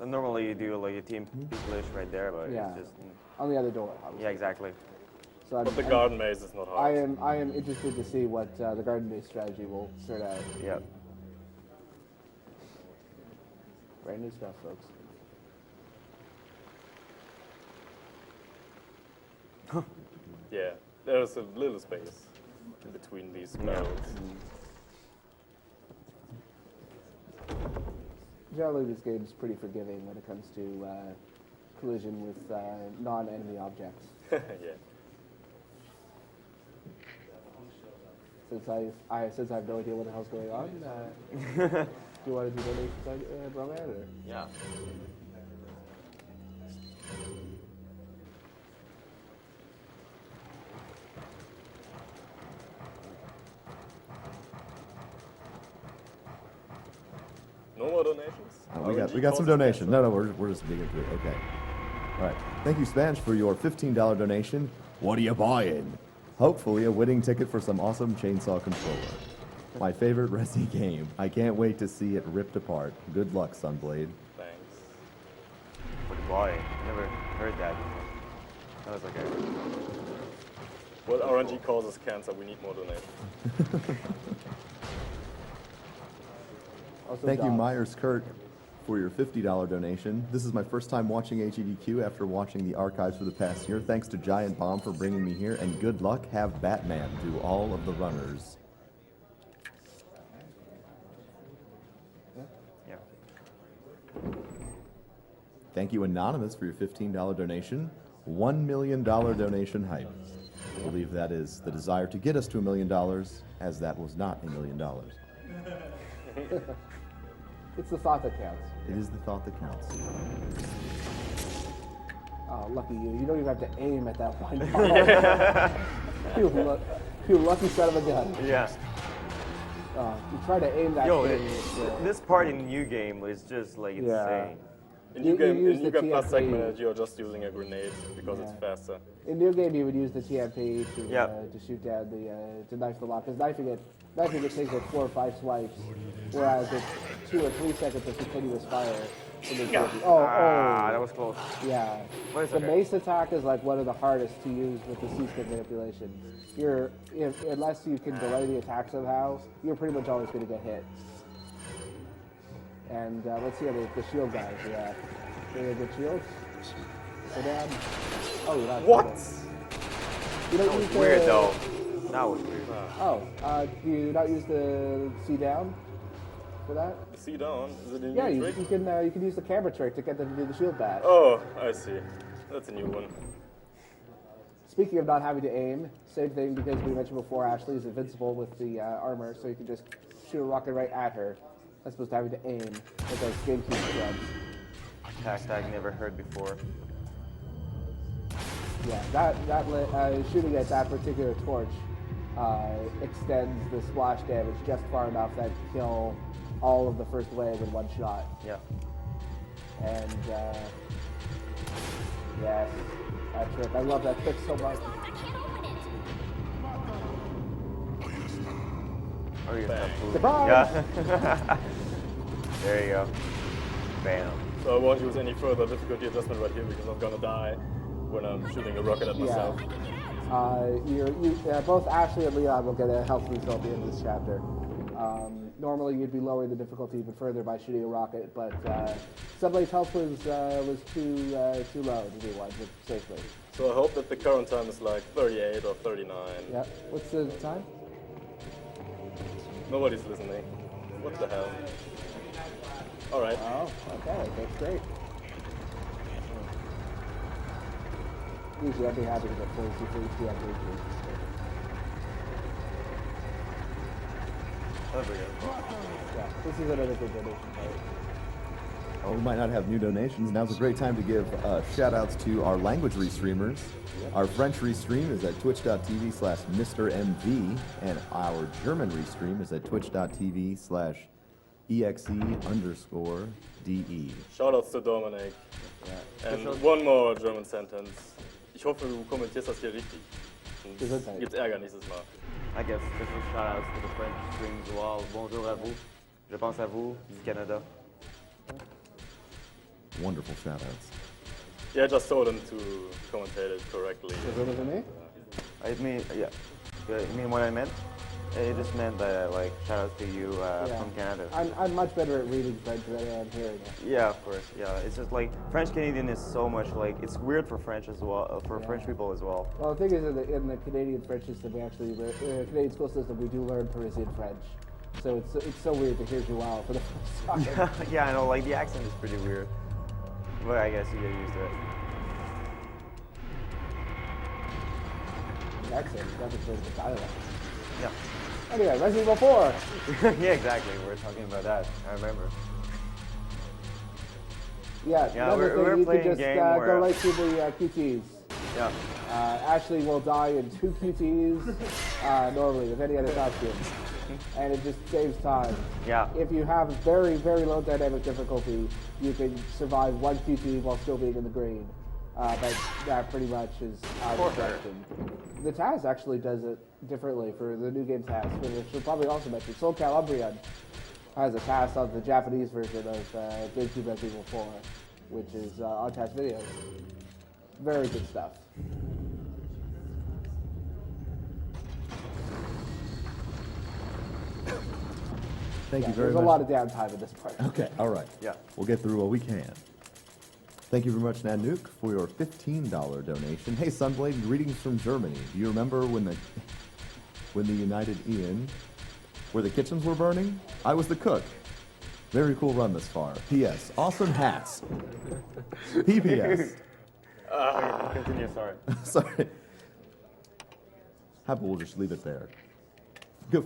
And normally you do like a TMP glitch right there, but Yeah. it's just On the other door, obviously. yeah, exactly. So But the garden maze is not hard. I am interested to see what the garden-based strategy will sort out. Yep. Brand new stuff, folks. Yeah, there's a little space in between these barrels. Generally, this game is pretty forgiving when it comes to collision with non-enemy objects. Yeah. Since I have no idea what the hell's going on, do you want to do donations, Roman? Or? Yeah. No more donations? We got some donation. No, we're just big into it. Okay. All right. Thank you, Spanish, for your $15 donation. What are you buying? Hopefully, a winning ticket for some awesome chainsaw controller. My favorite Resi game. I can't wait to see it ripped apart. Good luck, Sunblade. Thanks. What a boy. Never heard that before. That was okay. Well, RNG causes cancer. We need more donations. Also Thank you, dogs. Myers Kurt, for your $50 donation. This is my first time watching HEDQ after watching the archives for the past year. Thanks to Giant Bomb for bringing me here, and good luck. Have Batman do all of the runners. Yeah. Thank you, Anonymous, for your $15 donation. $1 million donation hype. I believe that is the desire to get us to $1 million, as that was not $1 million. It's the thought that counts. It is the thought that counts. Oh, lucky you. You don't even have to aim at that one ball. You lucky son of a gun. Yeah. You try to aim that Yo, thing. this part in New Game is just like insane. In You use New the Game Plus TMP. segment, you're just using a grenade because it's faster. In New Game, you would use the TMP to Yeah. to shoot down to knife the lock. Because knifing it takes like 4 or 5 swipes, whereas it's 2 or 3 seconds of continuous fire. That was close. Yeah. But it's The okay. mace attack is like one of the hardest to use with the C-stick manipulation. Unless you can delay the attack somehow, you're pretty much always going to get hit. And let's see the shield guys. Yeah. They have good shields. Go down. Oh, you're not. What? You don't That use was the, weird though. That was weird. Do you not use the C down for that? See down? Is it a new Yeah, trick? you can use the camera trick to get them to do the shield bash. Oh, I see. That's a new one. Speaking of not having to aim, same thing because we mentioned before, Ashley is invincible with the armor, so you can just shoot a rocket right at her, as opposed to having to aim with those Gamecube drugs. Hashtag never heard before. Yeah, shooting at that particular torch extends the splash damage just far enough that to kill all of the first wave in one shot. Yeah. And yes, that trick. I love that trick so much. I can't open it. Oh, you're not moving. Surprise! Yeah. There you go. Bam. So I won't use any further difficulty adjustment right here because I'm gonna die when I'm shooting a rocket at myself. Both Ashley and Leon will get a health refill at the end of this chapter. Normally, you'd be lowering the difficulty even further by shooting a rocket, but Sunblade's health was too low to do one safely. So I hope that the current time is like 38 or 39. Yeah. What's the time? Nobody's listening. What the hell? Alright. Oh, okay, that's great. Usually I'd be happy to get 42 for each DMV. There we go. Yeah, this is another good donation. Oh, we might not have new donations. Now's a great time to give shout-outs to our language restreamers. Our French restream is at twitch.tv/MrMV, and our German restream is at twitch.tv/EXE_DE. Shoutouts to Dominic. Yeah. And one more German sentence. Ich hoffe, du kommentierst das hier richtig. Gesundheit. Sonst gibt's Ärger nächstes Mal. I guess special shout-outs to the French streams as well. Bonjour à vous. Je pense à vous du Canada. Wonderful shout-outs. Yeah, I just told him to commentate it correctly. Is it me? I mean, yeah. You mean what I meant? It just meant that, like, shout out to you from Canada. I'm much better at reading French than I am hearing it. Yeah, of course. Yeah, it's just like French Canadian is so much like it's weird for French as well, for French people as well. Well, the thing is, in the Canadian French system, we actually, in the Canadian school system, we do learn Parisian French. So it's so weird to hear Joao for the first time. Yeah, I know, like the accent is pretty weird. But I guess you get used to it. The accent, nothing to the dialect. Yeah. Anyway, Resident Evil 4. Yeah, exactly. We're talking about that. I remember. Yeah, another thing, we're you playing can just a game go where, right to the QTs. Yeah. Ashley will die in 2 QTs normally with any other costume. And it just saves time. Yeah. If you have very, very low dynamic difficulty, you can survive 1 QT while still being in the green. But that pretty much is out of the question. The TAS actually does it differently for the new game TAS, which we'll probably also mention. Soul Calumbrian has a TAS on the Japanese version of Gamecube Resident Evil 4, which is on TAS videos. Very good stuff. Thank you very There's much. a lot of downtime in this part. Okay, all right. Yeah. We'll get through what we can. Thank you very much, Nanook, for your $15 donation. Hey, Sunblade, greetings from Germany. Do you remember when the United Ian, where the kitchens were burning? I was the cook. Very cool run this far. P.S. Awesome hats. P.P.S. Continue, sorry. Sorry. How about we'll just leave it there?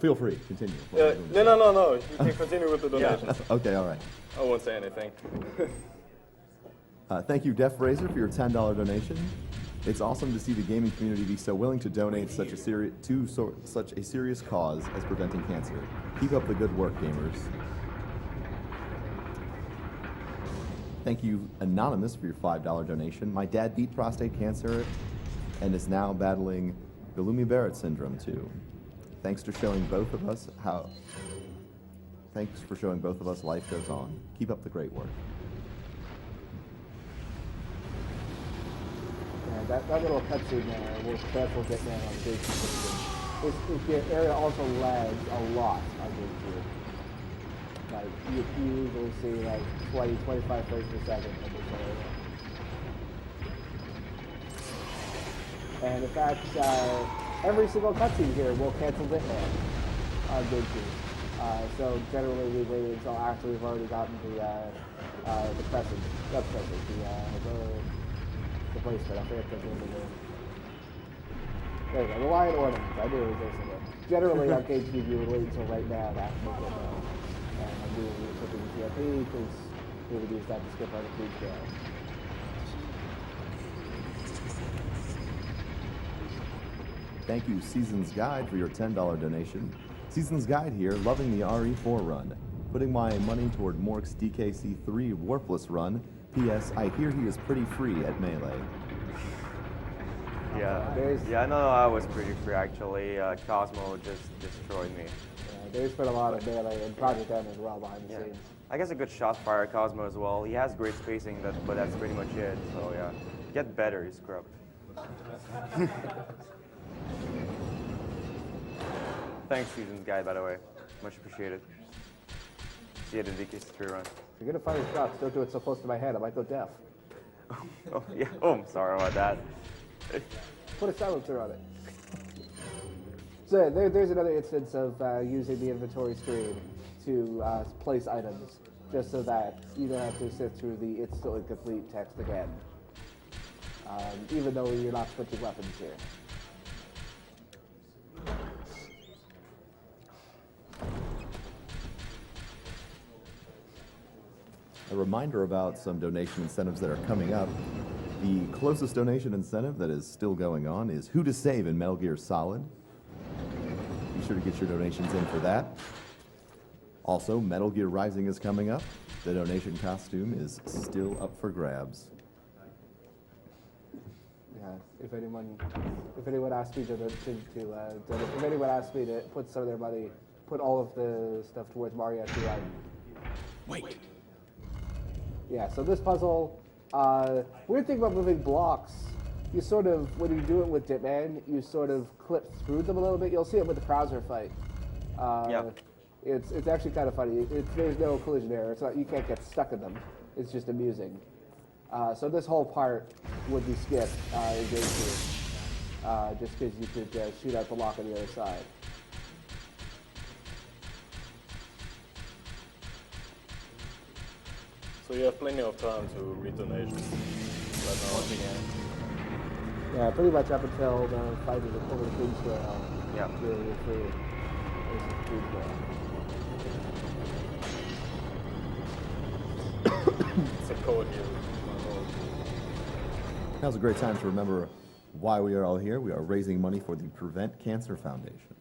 Feel free, continue. No. You can continue with the donation. Okay, all right. I won't say anything. Thank you, Def Razor, for your $10 donation. It's awesome to see the gaming community be so willing to donate such a serious cause as preventing cancer. Keep up the good work, gamers. Thank you, Anonymous, for your $5 donation. My dad beat prostate cancer and is now battling Galumi-Barrett syndrome too. Thanks for showing both of us life goes on. Keep up the great work. Yeah, that little cutscene there will cancel Hitman on GameCube. The area also lags a lot on GameCube. Like, you usually see like 20, 25 frames per second in this area. And in fact, every single cutscene here will cancel Hitman on GameCube. So generally we wait until after we've already gotten the present, not present, the placement. I forget the name of it. There you go, the Lion Ornament. I knew it was there somewhere. Generally on GameCube you would wait until right now to actually get Hitman. And I'm doing the equipping the TFP because we would use that to skip our defeat scale. Thank you, Season's Guide, for your $10 donation. Season's Guide here, loving the RE4 run. Putting my money toward Mork's DKC3 Warpless run. P.S. I hear he is pretty free at Melee. Yeah, no, I was pretty free actually. Cosmo just destroyed me. They spent a lot of Melee and Project M as well behind the scenes. I guess a good shot fire Cosmo as well. He has great spacing, but that's pretty much it. So yeah, get better, you scrub. Thanks, Season's Guide, by the way. Much appreciated. See you at the DKC3 run. If you're gonna fire shots, don't do it so close to my head. I might go deaf. Oh yeah. Oh, I'm sorry about that. Put a silencer on it. So there's another instance of using the inventory screen to place items, just so that you don't have to sift through the "it's still incomplete" text again. Even though you're not switching weapons here. A reminder about some donation incentives that are coming up. The closest donation incentive that is still going on is Who to Save in Metal Gear Solid. Be sure to get your donations in for that. Also, Metal Gear Rising is coming up. The donation costume is still up for grabs. Yeah, if anyone asked me if anyone asked me to put some of their money, put all of the stuff towards Mario 2, Wait. Yeah, so this puzzle, weird thing about moving blocks, you sort of, when you do it with Ditman, you sort of clip through them a little bit. You'll see it with the Krauser fight. It's actually kind of funny. There's no collision error. It's not, you can't get stuck in them. It's just amusing. So this whole part would be skipped in Gamecube, just because you could shoot out the lock on the other side. So you have plenty of time to read donations right now. Once again. Yeah, pretty much up until the fight is over the King's Trail. Yeah. You're free. This is the King's Trail. It's a code here. Now's a great time to remember why we are all here. We are raising money for the Prevent Cancer Foundation.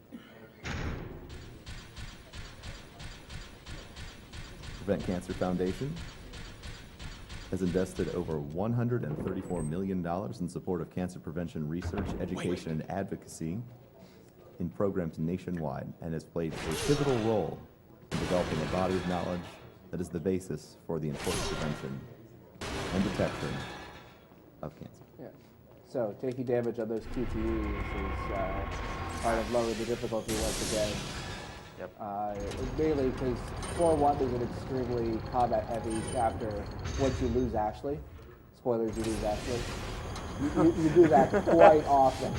Prevent Cancer Foundation has invested over $134 million in support of cancer prevention research, education, and advocacy in programs nationwide, and has played a pivotal role in developing a body of knowledge that is the basis for the important prevention and detection of cancer. Yeah. So taking damage on those QTEs is part of lowering the difficulty once again. Yep. Mainly because 4-1 is an extremely combat-heavy chapter once you lose Ashley. Spoilers, you lose Ashley. You do that quite often.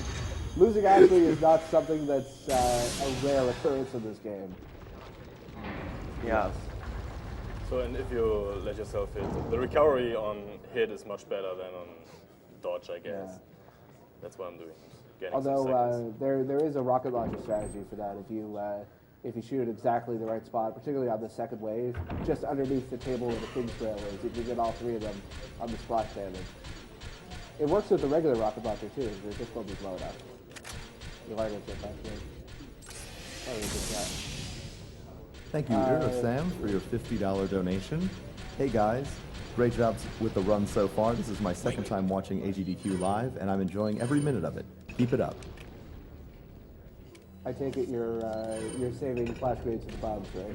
Losing Ashley is not something that's a rare occurrence in this game. Yeah. So, and if you let yourself hit, the recovery on hit is much better than on dodge, I guess. Yeah. That's what I'm doing. Getting some Although seconds. there is a rocket launcher strategy for that. If you shoot at exactly the right spot, particularly on the second wave, just underneath the table where the King's Trail is, you can get all three of them on the splash damage. It works with the regular rocket launcher too. The difficulty's low enough. You'll already get back in. Thank you, Sam, for your $50 donation. Hey guys, great job with the run so far. This is my second time watching AGDQ live, and I'm enjoying every minute of it. Keep it up. I take it you're saving flash grenades for the bugs, right?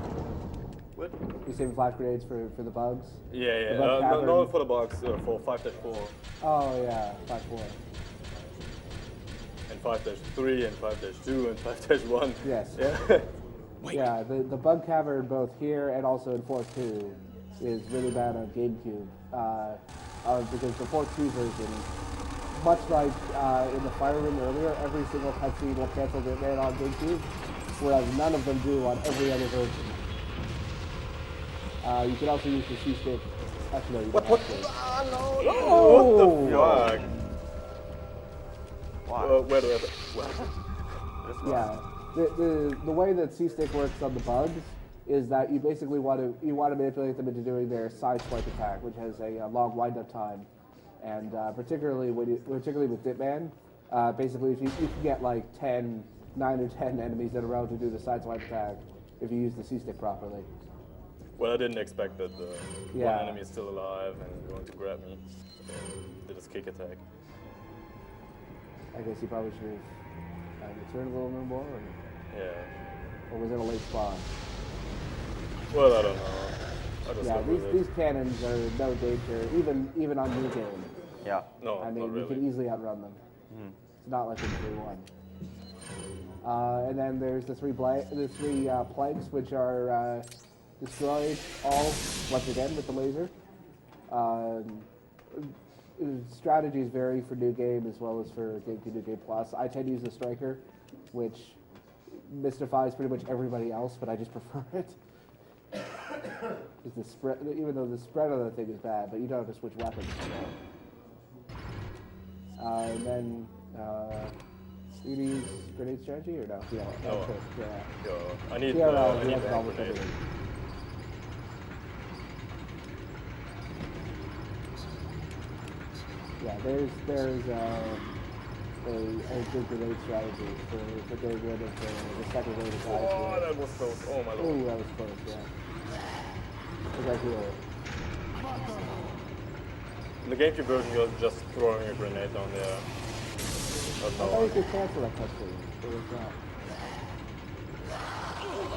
What? You're saving flash grenades for the bugs? Yeah. The bug cavern? No, for the box, for 5-4. Oh yeah, 5-4. And 5-3 and 5-2 and 5-1. Yes. Yeah. Yeah, the bug cavern both here and also in 4.2 is really bad on GameCube. Because the 4.2 version, much like in the fire room earlier, every single cutscene will cancel the man on GameCube, whereas none of them do on every other version. You can also use the C-stick. Actually, no, you don't have to. What the fuck? Wow. Where do I... Yeah, the way that C-stick works on the bugs is that you basically want to manipulate them into doing their side swipe attack, which has a long wind-up time, and particularly with Ditman, basically if you can get like 9 or 10 enemies in a row to do the side swipe attack if you use the C-stick properly. Well, I didn't expect that the Yeah. one enemy is still alive and going to grab me. Did his kick attack. I guess you probably should have returned a little bit more, Yeah. or was it a late spawn? Well, I don't know. I just Yeah, went with these it. cannons are no danger, even on new game. Yeah. No, I mean, not you really. can easily outrun them. It's not like in 3-1. And then there's the three planks, which are destroyed all once again with the laser. Strategies vary for New Game as well as for GameCube New Game Plus. I tend to use the Striker, which mystifies pretty much everybody else, but I just prefer it. The spread, even though the spread of the thing is bad, but you don't have to switch weapons. So. And then you use grenade strategy or no? Yeah. No. Yeah. Yo, I need Yeah, I we need have the almost grenade. everything. Yeah, there's a good grenade strategy for getting rid of the second wave of guys. Oh, that was close. Oh my Oh, lord. that was close, yeah. Look right here. In the GameCube version, you're just throwing a grenade down there. I thought you could cancel that cutscene. It was not.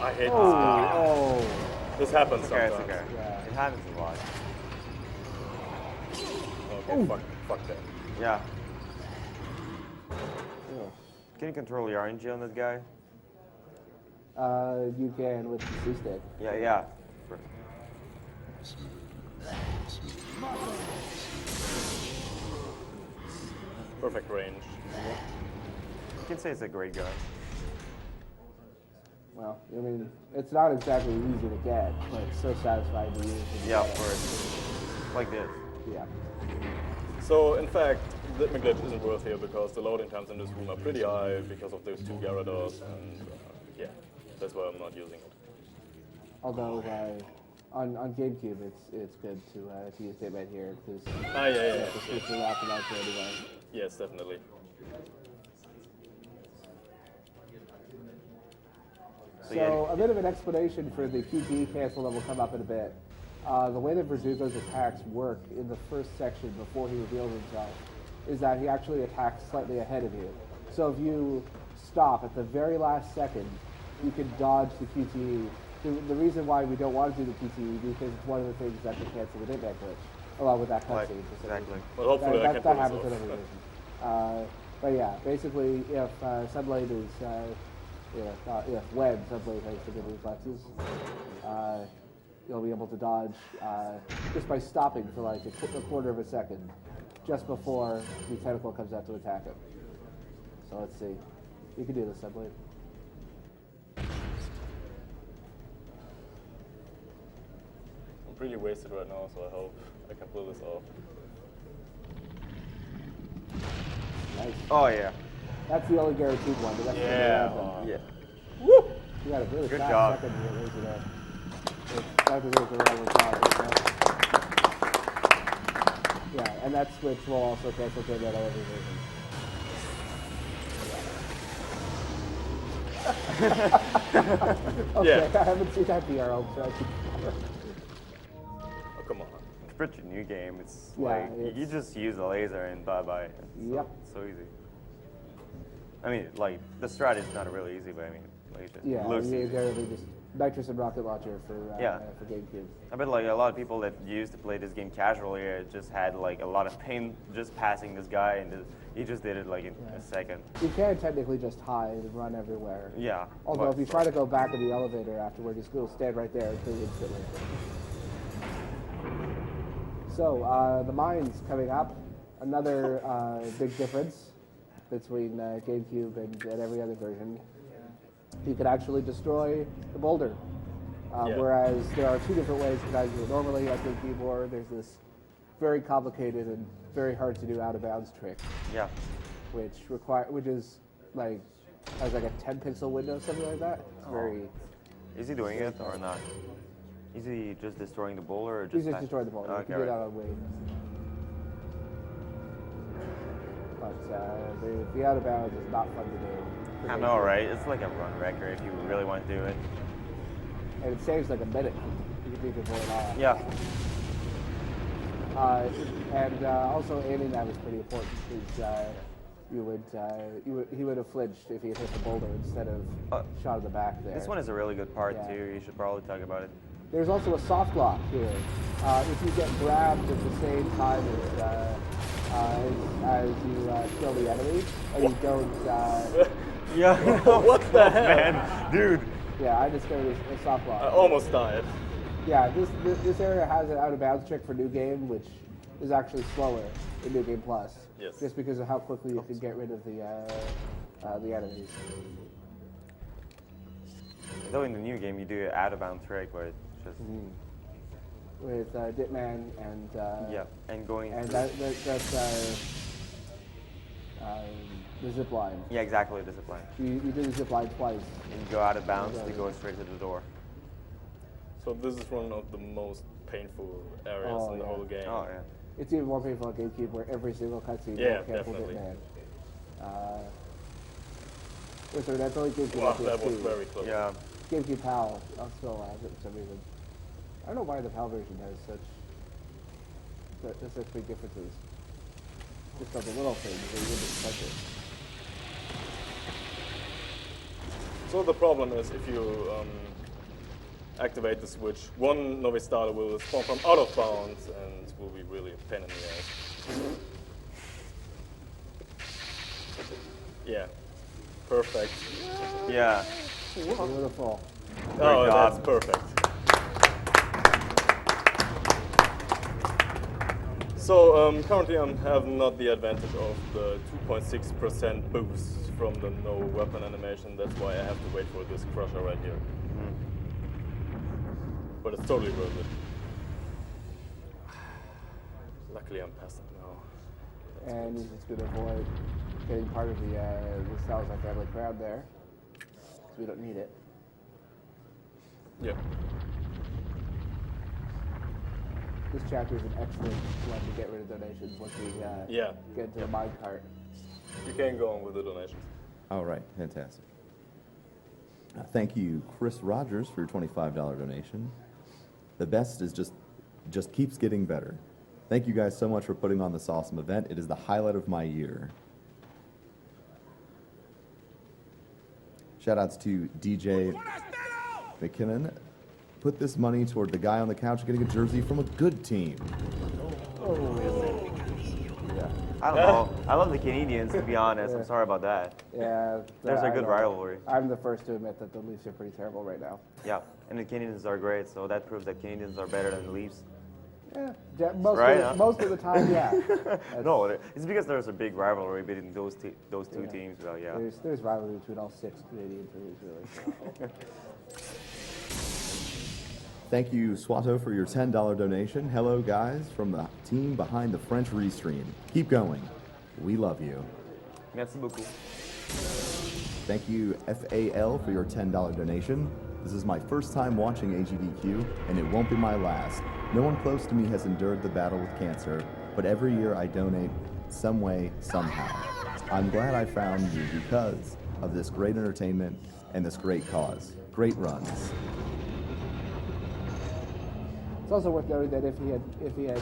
I hate Oh, this. This happens Okay, sometimes. it's okay. Yeah. It happens a lot. Okay, fuck that. Yeah. oh. Can you control the RNG on that guy? You can with the C-stick. Yeah. Perfect range. You can say it's a great gun. Well, I mean, it's not exactly easy to get, but it's so satisfying to use. Yeah, of course. Like this. Yeah. So, in fact, the glitch isn't worth here because the loading times in this room are pretty high because of those 2 Gyarados, and yeah, that's why I'm not using it. Although on GameCube, it's good to use Hitman here because Yeah. the switch will optimize for anyway. Yes, definitely. So a bit of an explanation for the QTE cancel that will come up in a bit. The way that Verdugo's attacks work in the first section before he reveals himself is that he actually attacks slightly ahead of you. So if you stop at the very last second, you can dodge the QTE. The reason why we don't want to do the QTE because it's one of the things that can cancel the Hitman glitch, along with that cutscene. Exactly. Well, hopefully I can pull that happens this in every off. version. But yeah, basically, if Sunblade is when Sunblade has the good reflexes, you'll be able to dodge just by stopping for like a quarter of a second, just before the tentacle comes out to attack him. So let's see. You can do this, Sunblade. I'm pretty wasted right now, so I hope I can pull this off. Nice. Oh yeah. That's the only guaranteed one. The rest of them are random. Yeah. Woo! You got a really Good fast job. second here, raise it up. That was a really job. Yeah, and that switch will also cancel Hitman on every version. Okay, Yeah. I haven't seen that BRL track. Oh, come on. It's a pretty new game. It's Yeah, like it's- you just use a laser and bye. Yep. So easy. I mean, like the strat is not really easy, but I mean, like it just Yeah, looks you easy. generally just nitrous and rocket launcher for GameCube. I bet like a lot of people that used to play this game casually just had like a lot of pain just passing this guy, and he just did it like in a second. You can technically just hide and run everywhere. Yeah. Although but- if you try to go back in the elevator afterward, just go stand right there and kill you instantly. So, the mines coming up. Another big difference between GameCube and every other version. You can actually destroy the boulder. Whereas there are 2 different ways to do it. Normally on GameCube, or there's this very complicated and very hard to do out of bounds trick, Yeah. which is like has like a 10 pixel window, something like that. It's very Is he doing it or not? Is he just destroying the boulder or just? He's just destroying the boulder. You Okay, can do that right. on Wii. But the out of bounds is not fun to do. I know, right? It's like a run record if you really want to do it. And it saves like a minute. You can pull it off. Yeah. And also aiming that was pretty important because he would have flinched if he had hit the boulder instead of shot in the back there. This one is a really good part Yeah. too. You should probably talk about it. There's also a soft lock here. If you get grabbed at the same time as you kill the enemy, and you don't. Yeah. What the hell? Man, dude. Yeah, I discovered a soft lock. I almost died. Yeah, this area has an out of bounds trick for New Game, which is actually slower in New Game Plus. Yes. Just because of how quickly you can get rid of the enemies. Though in the new game you do an out of bound trick, but it's just With Ditman and yeah, and going and through- that's the zip line. yeah, exactly the zip line. You do the zip line twice. And you go out of bounds to go straight to the door. So this is one of the most painful areas Oh, in the yeah. whole game. Oh yeah. It's even more painful on GameCube, where every single cutscene Yeah, will cancel definitely. Ditman. So that's only GameCube. Wow, and that was PS2. very close. Yeah. GameCube PAL still has it for some reason. I don't know why the PAL version has such big differences. Just on the little things that you wouldn't expect it. So the problem is if you activate the switch, one novice starter will spawn from out of bounds and will be really a pain in the ass. Yeah, perfect. Yeah. Beautiful. Oh, job. that's perfect. So currently I'm having not the advantage of the 2.6% boost from the no weapon animation. That's why I have to wait for this crusher right here. But it's totally worth it. Luckily I'm past it now. And he's just going to avoid getting part of the Salazar family crown there, because we don't need it. Yeah. This chapter is an excellent one to get rid of donations once we get into the mine cart. You can go on with the donations. All right, fantastic. Thank you, Chris Rogers, for your $25 donation. The best is just keeps getting better. Thank you guys so much for putting on this awesome event. It is the highlight of my year. Shoutouts to DJ McKinnon. Put this money toward the guy on the couch getting a jersey from a good team. I don't know. I love the Canadians, to be honest. I'm sorry about that. Yeah. There's a good rivalry. I'm the first to admit that the Leafs are pretty terrible right now. Yeah, and the Canadians are great, so that proves that Canadians are better than the Leafs. Yeah, most of the time, yeah. No, it's because there's a big rivalry between those two teams. Well, yeah. There's rivalry between all 6 Canadian teams, really. Thank you, Swato, for your $10 donation. Hello, guys, from the team behind the French Restream. Keep going. We love you. Merci beaucoup. Thank you, FAL, for your $10 donation. This is my first time watching AGDQ, and it won't be my last. No one close to me has endured the battle with cancer, but every year I donate some way, somehow. I'm glad I found you because of this great entertainment and this great cause. Great runs. It's also worth noting that if he had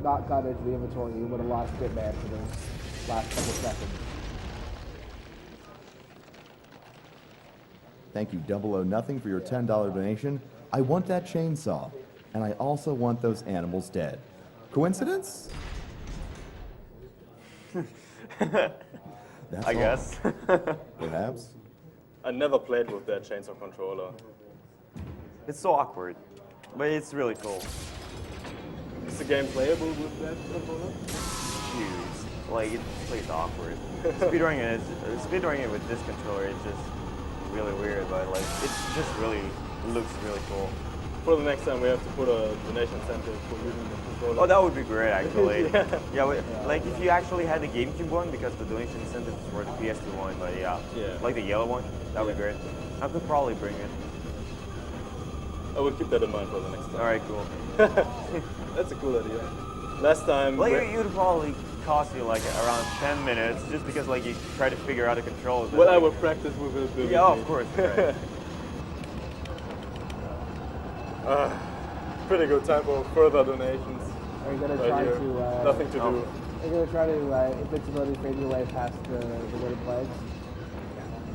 not gotten into the inventory, he would have lost Bitman for those last couple seconds. Thank you, 00 Nothing, for your $10 donation. I want that chainsaw, and I also want those animals dead. Coincidence? That's I all. guess. Perhaps. I never played with that chainsaw controller. It's so awkward, but it's really cool. Is the game playable with that controller? Huge. Like, it plays awkward. Speedrunning it with this controller, it's just really weird, but like, it's just really, looks really cool. For the next time, we have to put a donation incentive for using the controller. Oh, that would be great, actually. Like if you actually had the Gamecube one, because the donation incentive is for the PS2 one, but yeah. Like the yellow one, that would be great. I could probably bring it. I will keep that in mind for the next time. All right, cool. That's a cool idea. Last time, like it would probably cost you like around 10 minutes, just because like you try to figure out the controls. Well, like, I will practice with it. Yeah, of course. Right. Pretty good time for further donations. Are you going to right try here. to... Nothing to do. Are you going to try to invincibility fade your way past the wooden plagues?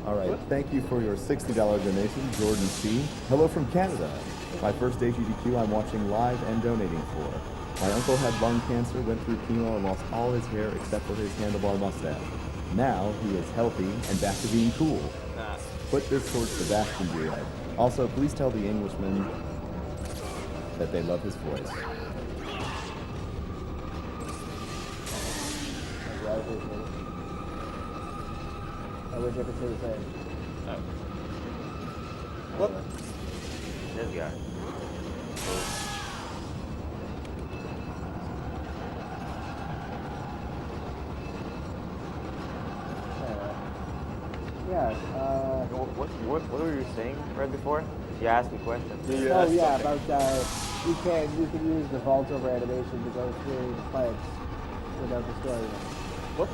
All right, thank you for your $60 donation, Jordan C. Hello from Canada. My first AGDQ I'm watching live and donating for. My uncle had lung cancer, went through chemo, and lost all his hair except for his handlebar mustache. Now he is healthy and back to being cool. Put this towards Sebastian Buret. Also, please tell the Englishman that they love his voice. I wish I could say the same. What? This guy. What were you saying right before? You asked me questions. About you can use the vault over animation to go through the planks without destroying them. What?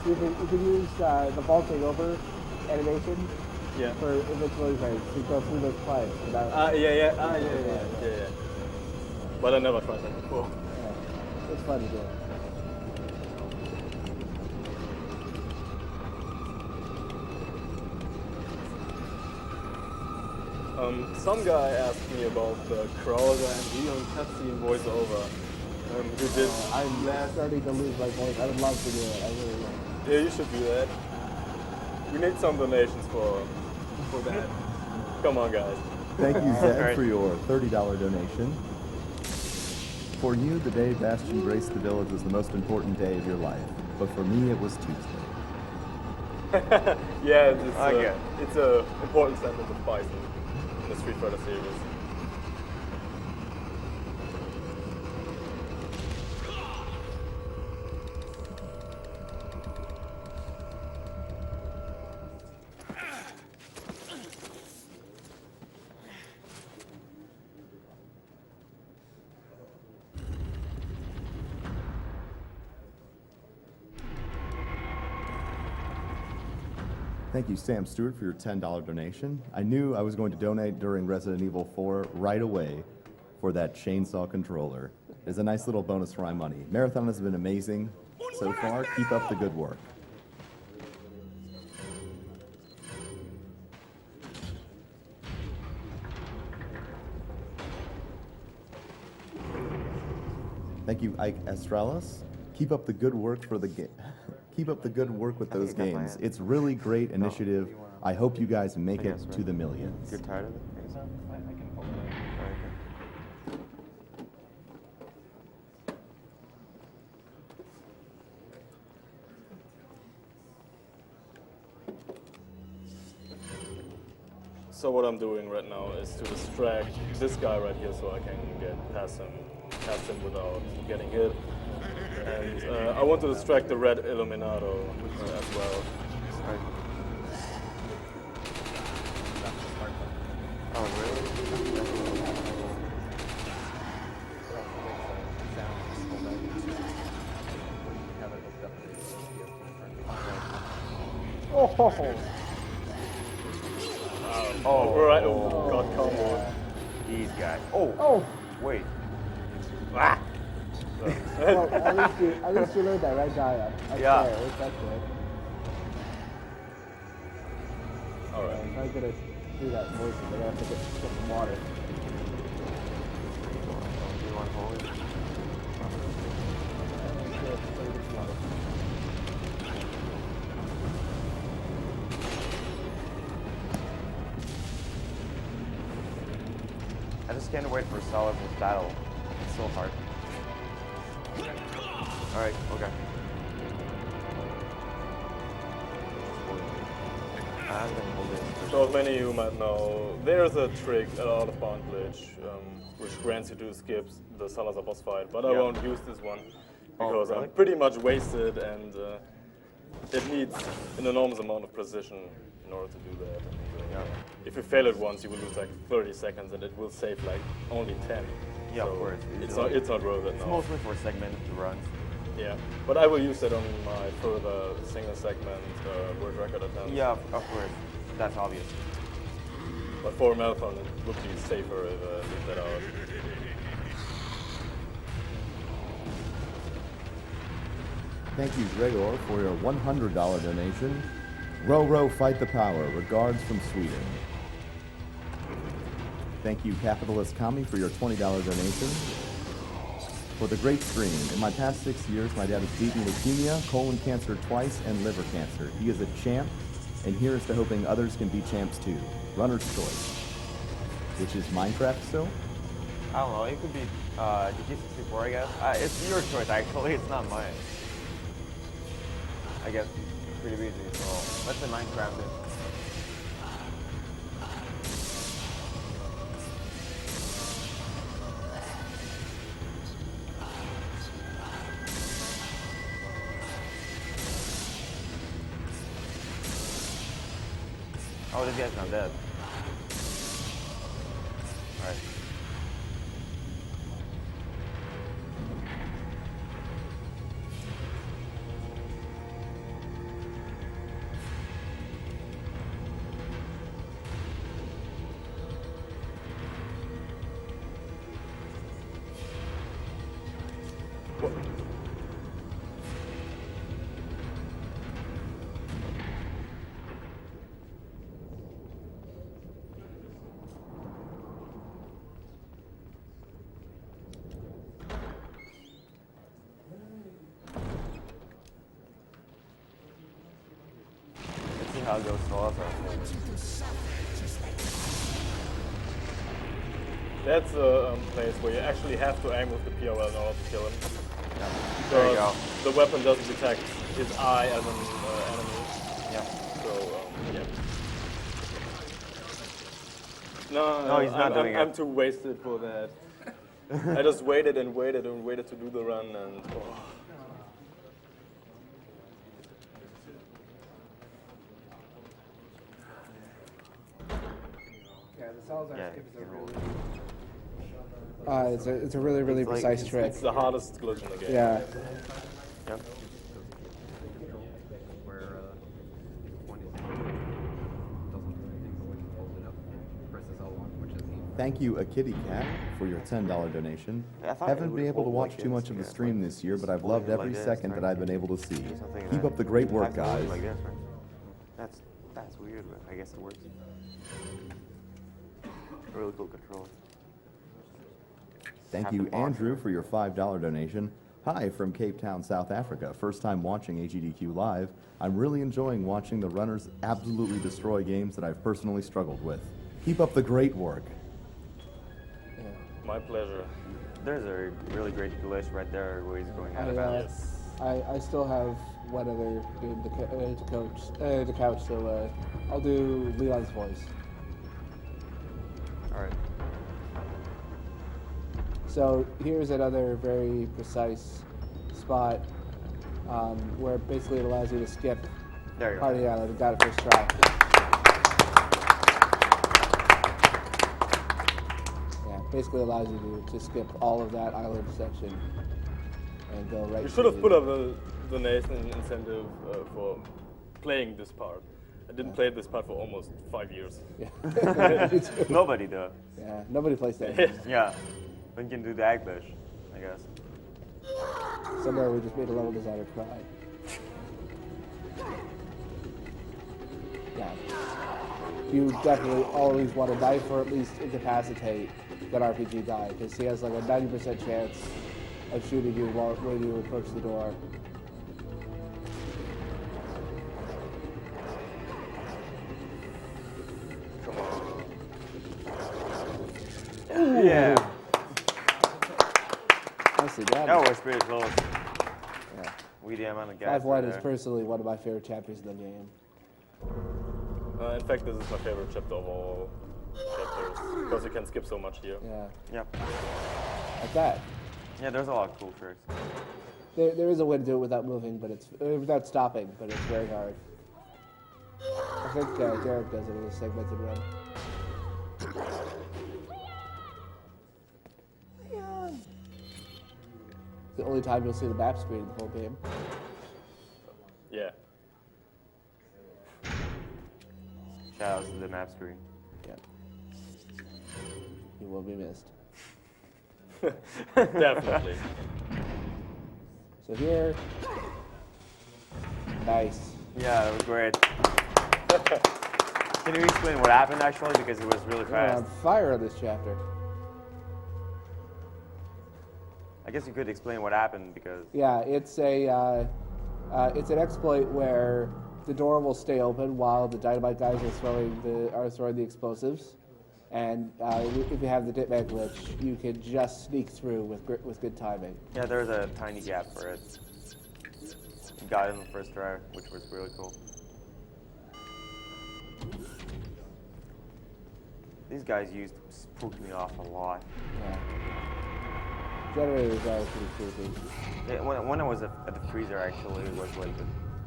You can use the vaulting over animation for invincibility phase to go through those planks without. Yeah. But I never tried that before. Yeah. It's fun to do. Some guy asked me about the Crowder and Leon cutscene voiceover. Who did? I'm starting to lose my voice. I would love to do it. I really would. Yeah, you should do that. We need some donations for for that. Come on, guys. Thank you, Zed, Alright. for your $30 donation. For you, the day Bastion graced the village was the most important day of your life. But for me, it was Tuesday. Yeah, Okay. it's a important sentence of Bison in the Street Fighter series. Thank you, Sam Stewart, for your $10 donation. I knew I was going to donate during Resident Evil 4 right away for that chainsaw controller. It's a nice little bonus for my money. Marathon has been amazing so far. Keep up the good work. Thank you, Ike Estralas. Keep up the good work for the game. Keep up the good work with those think I got my games. hand. It's really great initiative. you wanna- I hope you guys make I it guess, to right? the millions. You're tired of it? I can hold it. Okay. So what I'm doing right now is to distract this guy right here so I can get past him without getting hit. And I want to distract the red Illuminato as well. Sorry. Oh, really? Oh, right. Oh, got combo. These guys. Oh! Oh, Wait. Ah! well, at least you learned that right, Gaia. That's Yeah. fair. That's good. Alright. I'm not gonna do that voice. I'm gonna have to get some water. Do you want to hold it? I just can't wait for Solid with battle. It's so hard. Alright, okay. I've been holding. So as many of you might know, there's a trick out of bound glitch which grants you to skip the Salazar boss fight, but I Yeah. won't use this one because really? I'm pretty much wasted and it needs an enormous amount of precision in order to do that. And, Yeah. If you fail it once, you will lose like 30 seconds and it will save like only 10. Yeah, so of course. It's not worth it It's now. mostly for segmented runs. Yeah, but I will use it on my further single segment world record attempts. Yeah, of course. That's obvious. But for a marathon, it would be safer if I leave that out. Thank you, Gregor, for your $100 donation. Row, row, fight the power. Regards from Sweden. Thank you, Capitalist Kami, for your $20 donation. For the great stream. In my past 6 years, my dad has beaten leukemia, colon cancer twice, and liver cancer. He is a champ, and here's to hoping others can be champs too. Runner's choice. Which is Minecraft still? I don't know. It could be GT64, I guess. It's your choice, actually. It's not mine. I guess pretty easy. So let's say Minecraft is. Oh, this guy's not dead. Alright. How goes to also. That's a place where you actually have to aim with the PRL in order to kill him. Yeah. There you go. The weapon doesn't detect his eye as an enemy. Yeah. So, yeah. No, he's not doing it. I'm too wasted for that. I just waited and waited and waited to do the run and... Oh. Yeah, the Salazar Yeah, skip is you a can really... it's a really It's like- precise trick. It's the hardest glitch in the game. Yeah. Yep. Where one is doesn't do anything, but when you hold it up, it presses L1, which is the Thank you, A Kitty Cat, for your $10 donation. I thought it Haven't would been able to hold watch like too this, much of the yeah, stream like this year, but I've holding loved it every like this, second right? that I've been able to see. Something Keep that up the great you work, have to hold it guys. Like this, right? That's weird, but I guess it works. A really cool control. Thank Have you, to box Andrew, it. for your $5 donation. Hi from Cape Town, South Africa. First time watching AGDQ live. I'm really enjoying watching the runners absolutely destroy games that I've personally struggled with. Keep up the great work. My pleasure. There's a really great glitch right there where he's going out of I, bounds. I still have one other game to couch, so I'll do Leon's voice. All right. So here's another very precise spot where basically it allows you to skip There you go. Party Island and got it first try. Yeah, basically allows you to skip all of that island section and go right You to should have the- put up a donation incentive for playing this part. I didn't play this part for almost 5 years. Yeah. Nobody though. Yeah, nobody plays that. Yeah. We can do the egg bush, I guess. Somewhere we just made a level designer cry. Yeah. You definitely always want to knife or at least incapacitate that RPG guy, because he has like a 90% chance of shooting you when you approach the door. Yeah. Nicely done. That was pretty close. Yeah. We the amount of guys. 5-1 is personally one of my favorite chapters in the game. In fact, this is my favorite chapter of all chapters, because you can skip so much here. Yeah. Yep. Like that. Yeah, there's a lot of cool tricks. There is a way to do it without moving, but it's without stopping, but it's very hard. I think Derek does it in a segmented run. The only time you'll see the map screen in the whole game. Yeah. Shout out to the map screen. Yeah. You will be missed. Definitely. So here. Nice. Yeah, that was great. Can you explain what happened actually? Because it was really We're on fast. fire on this chapter. I guess you could explain what happened because Yeah, it's an exploit where the door will stay open while the dynamite guys are throwing the explosives, and if you have the Ditman glitch, you can just sneak through with good timing. yeah, there's a tiny gap for it. Got it in the first try, which was really cool. These guys used to spook me off a lot. Yeah. Generators are pretty creepy. Yeah, when I was at the freezer, actually, it was like the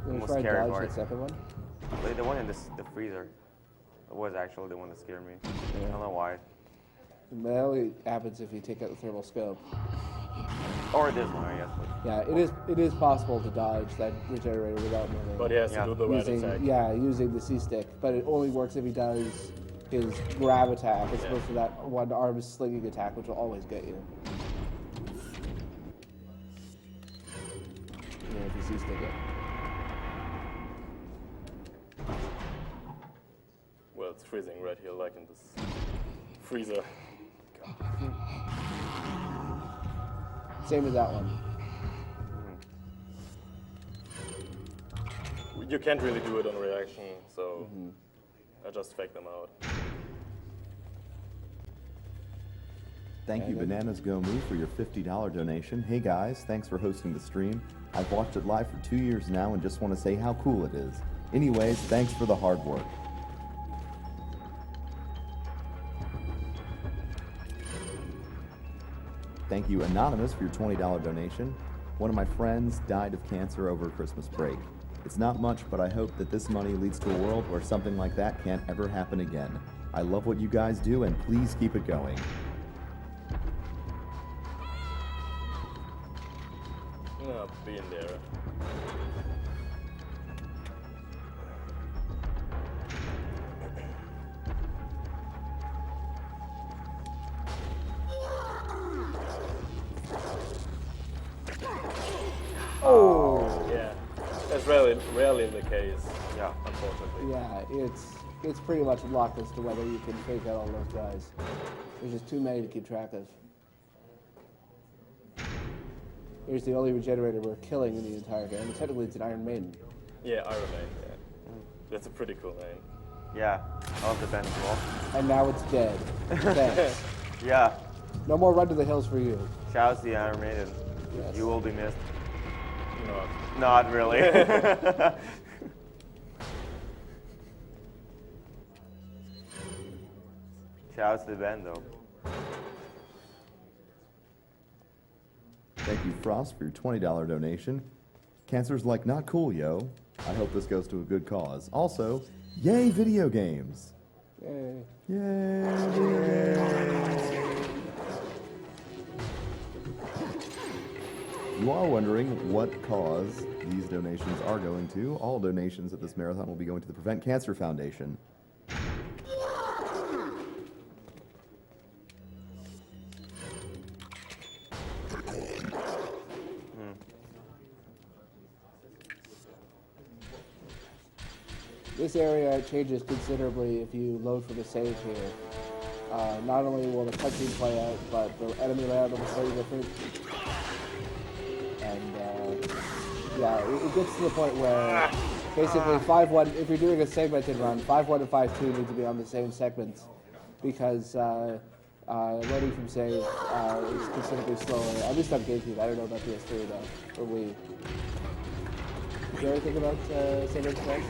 You most try and scary dodge part. the second one? But the one in the freezer was actually the one that scared me. I don't know why. That only happens if you take out the thermal scope. Or this one, I guess. Yeah, it is possible to dodge that regenerator without moving. But he has Yeah. to do the right attack. using the C-stick, but it only works if he does his grab attack as opposed to that one arm slinging attack, which will always get you. Even if you C-stick it. Well, it's freezing right here, like in this freezer. God. Same as that one. Whee. you can't really do it on reaction, so I just fake them out. Thank you, Bananas Go Move, for your $50 donation. Hey guys, thanks for hosting the stream. I've watched it live for 2 years now and just want to say how cool it is. Anyways, thanks for the hard work. Thank you, Anonymous, for your $20 donation. One of my friends died of cancer over Christmas break. It's not much, but I hope that this money leads to a world where something like that can't ever happen again. I love what you guys do, and please keep it going. No, being there. Oh! Yeah, that's rarely the case. Yeah. Unfortunately. Yeah, it's pretty much luck as to whether you can fake out all those guys. There's just too many to keep track of. Here's the only regenerator we're killing in the entire game. And technically, it's an Iron Maiden. Yeah, Iron Maiden. Yeah, that's a pretty cool name. Yeah, I love the band as well. And now it's dead. Thanks. Yeah, No more Run to the Hills for you. shout out to the Iron Maiden. Yes. You will be missed. No. Not really. Shout out to the band though. Thank you, Frost, for your $20 donation. Cancer's like, not cool, yo. I hope this goes to a good cause. Also, yay video games! Yay. Yay video games! You are wondering what cause these donations are going to. All donations at this marathon will be going to the Prevent Cancer Foundation. This area changes considerably if you load from a save here. Not only will the cutscene play out, but the enemy layout will be slightly different. And yeah, it gets to the point where basically 5-1, if you're doing a segmented run, 5-1 and 5-2 need to be on the same segments because loading from save is considerably slower. At least on Gamecube. I don't know about PS3 though, or Wii. Did you ever think about segment stress?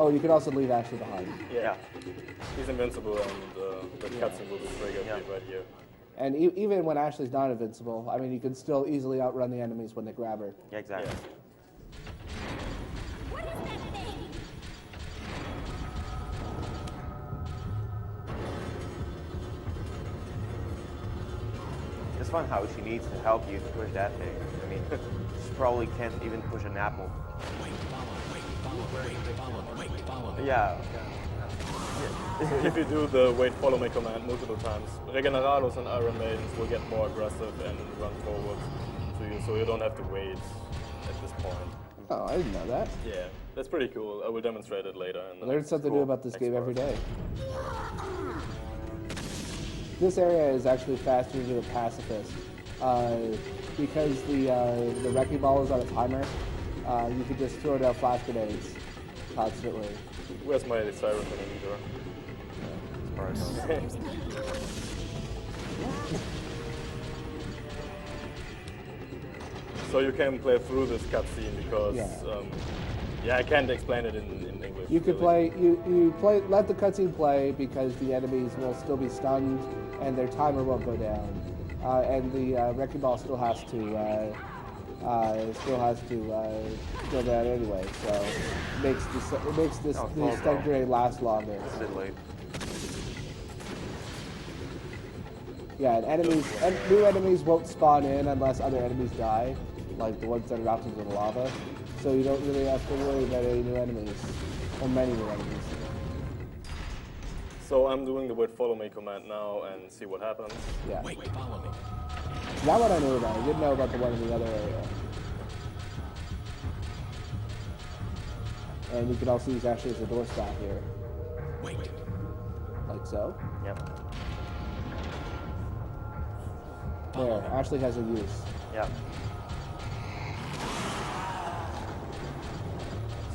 Oh, you could also leave Ashley behind. Yeah. He's invincible and the cutscene will be triggered right here. And even when Ashley's not invincible, I mean, you can still easily outrun the enemies when they grab her. Yeah, exactly. What is that thing? It's fun how she needs to help you to push that thing. I mean, she probably can't even push an apple. Yeah. So if you do the wait follow me command multiple times, Regenerados and Iron Maidens will get more aggressive and run forward to you, so you don't have to wait at this point. Oh, I didn't know that. Yeah, that's pretty cool. I will demonstrate it later. I learned something new about this game every day. This area is actually faster to a pacifist. Because the wrecking ball is on a timer, you could just throw down flash grenades constantly. Where's my siren meter? So you can play through this cutscene because I can't explain it in English. You could play you let the cutscene play because the enemies will still be stunned and their timer won't go down, and the wrecking ball still has to go down anyway. So it makes the stun grenade last longer. It's a bit late. Yeah, and new enemies won't spawn in unless other enemies die, like the ones that are dropped into the lava. So you don't really have to worry about any new enemies, or many new enemies. So I'm doing the wait follow me command now and see what happens. Yeah. Wait, follow me. That one I knew about. I didn't know about the one in the other area. And you can also use Ashley as a doorstop here. Wait. Like so. Yep. There, Ashley has a use. Yeah.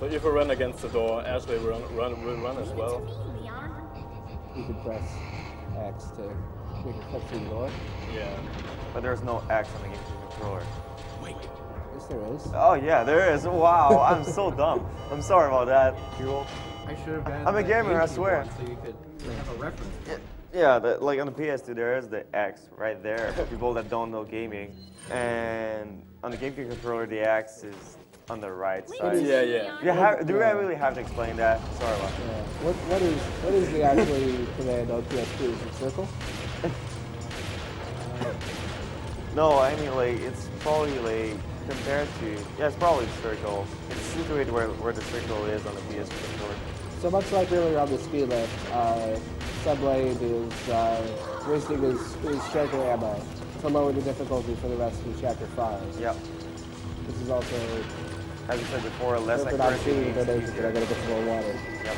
So if we run against the door, Ashley will run as well. You can press X to make a cut through the door. Yeah. But there's no X on the GameCube controller. Yes, there is. Oh yeah, there is. Wow, I'm so dumb. I'm sorry about that, people. I should have gotten I'm a the gamer, I GameCube swear. one so you could have a reference. Yeah, like on the PS2, there is the X right there for people that don't know gaming. And on the GameCube controller, the X is on the right side. Yeah. Do I really have to explain that? Sorry about that. Yeah. What is the actually command on PS2? Is it circle? No, I mean like it's probably like compared to it's probably circle. It's situated where the circle is on the PS2 controller. So much like earlier on the speed lift, Sunblade is wasting his striker ammo to lower the difficulty for the rest of Chapter 5. Yep. This is also, As I said before, less if we're not accuracy seeing means donations, but easier. I gotta get some more water. Yep.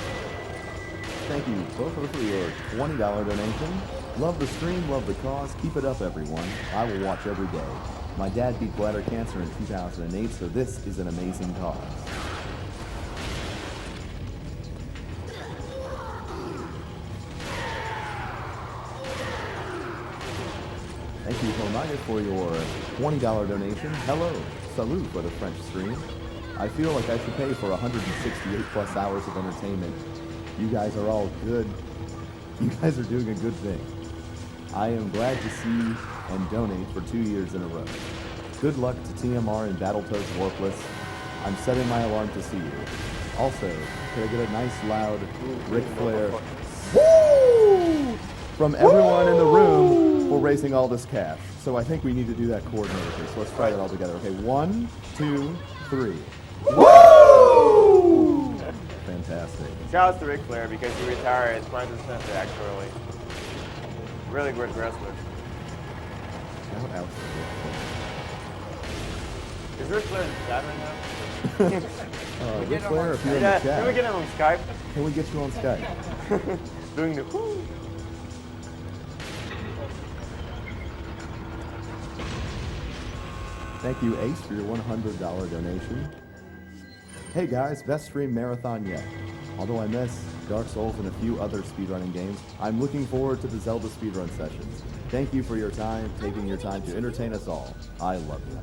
Thank you both for your $20 donation. Love the stream, love the cause. Keep it up, everyone. I will watch every day. My dad beat bladder cancer in 2008, so this is an amazing cause. Thank you, Homaya, for your $20 donation. Hello, salute for the French stream. I feel like I should pay for 168 plus hours of entertainment. You guys are all good. You guys are doing a good thing. I am glad to see and donate for 2 years in a row. Good luck to TMR and Battletoads Warpless. I'm setting my alarm to see you. Also, can I get a nice loud Ric Flair woo from everyone in the room for raising all this cash? So I think we need to do that coordinated. So let's try that all together. Okay, 1, 2, 3. Woo! Fantastic. Shout out to Ric Flair because he retired 20% actually. Really good wrestler. Shout out to Ric Is Ric Flair in the chat right now? Flair. Ric Flair, if you're in the Yeah, chat, can we get him on Skype? can we get you on Skype? Doing the whoo. Thank you, Ace, for your $100 donation. Hey guys, best stream marathon yet. Although I miss Dark Souls and a few other speedrunning games, I'm looking forward to the Zelda speedrun sessions. Thank you for your time, taking your time to entertain us all. I love you.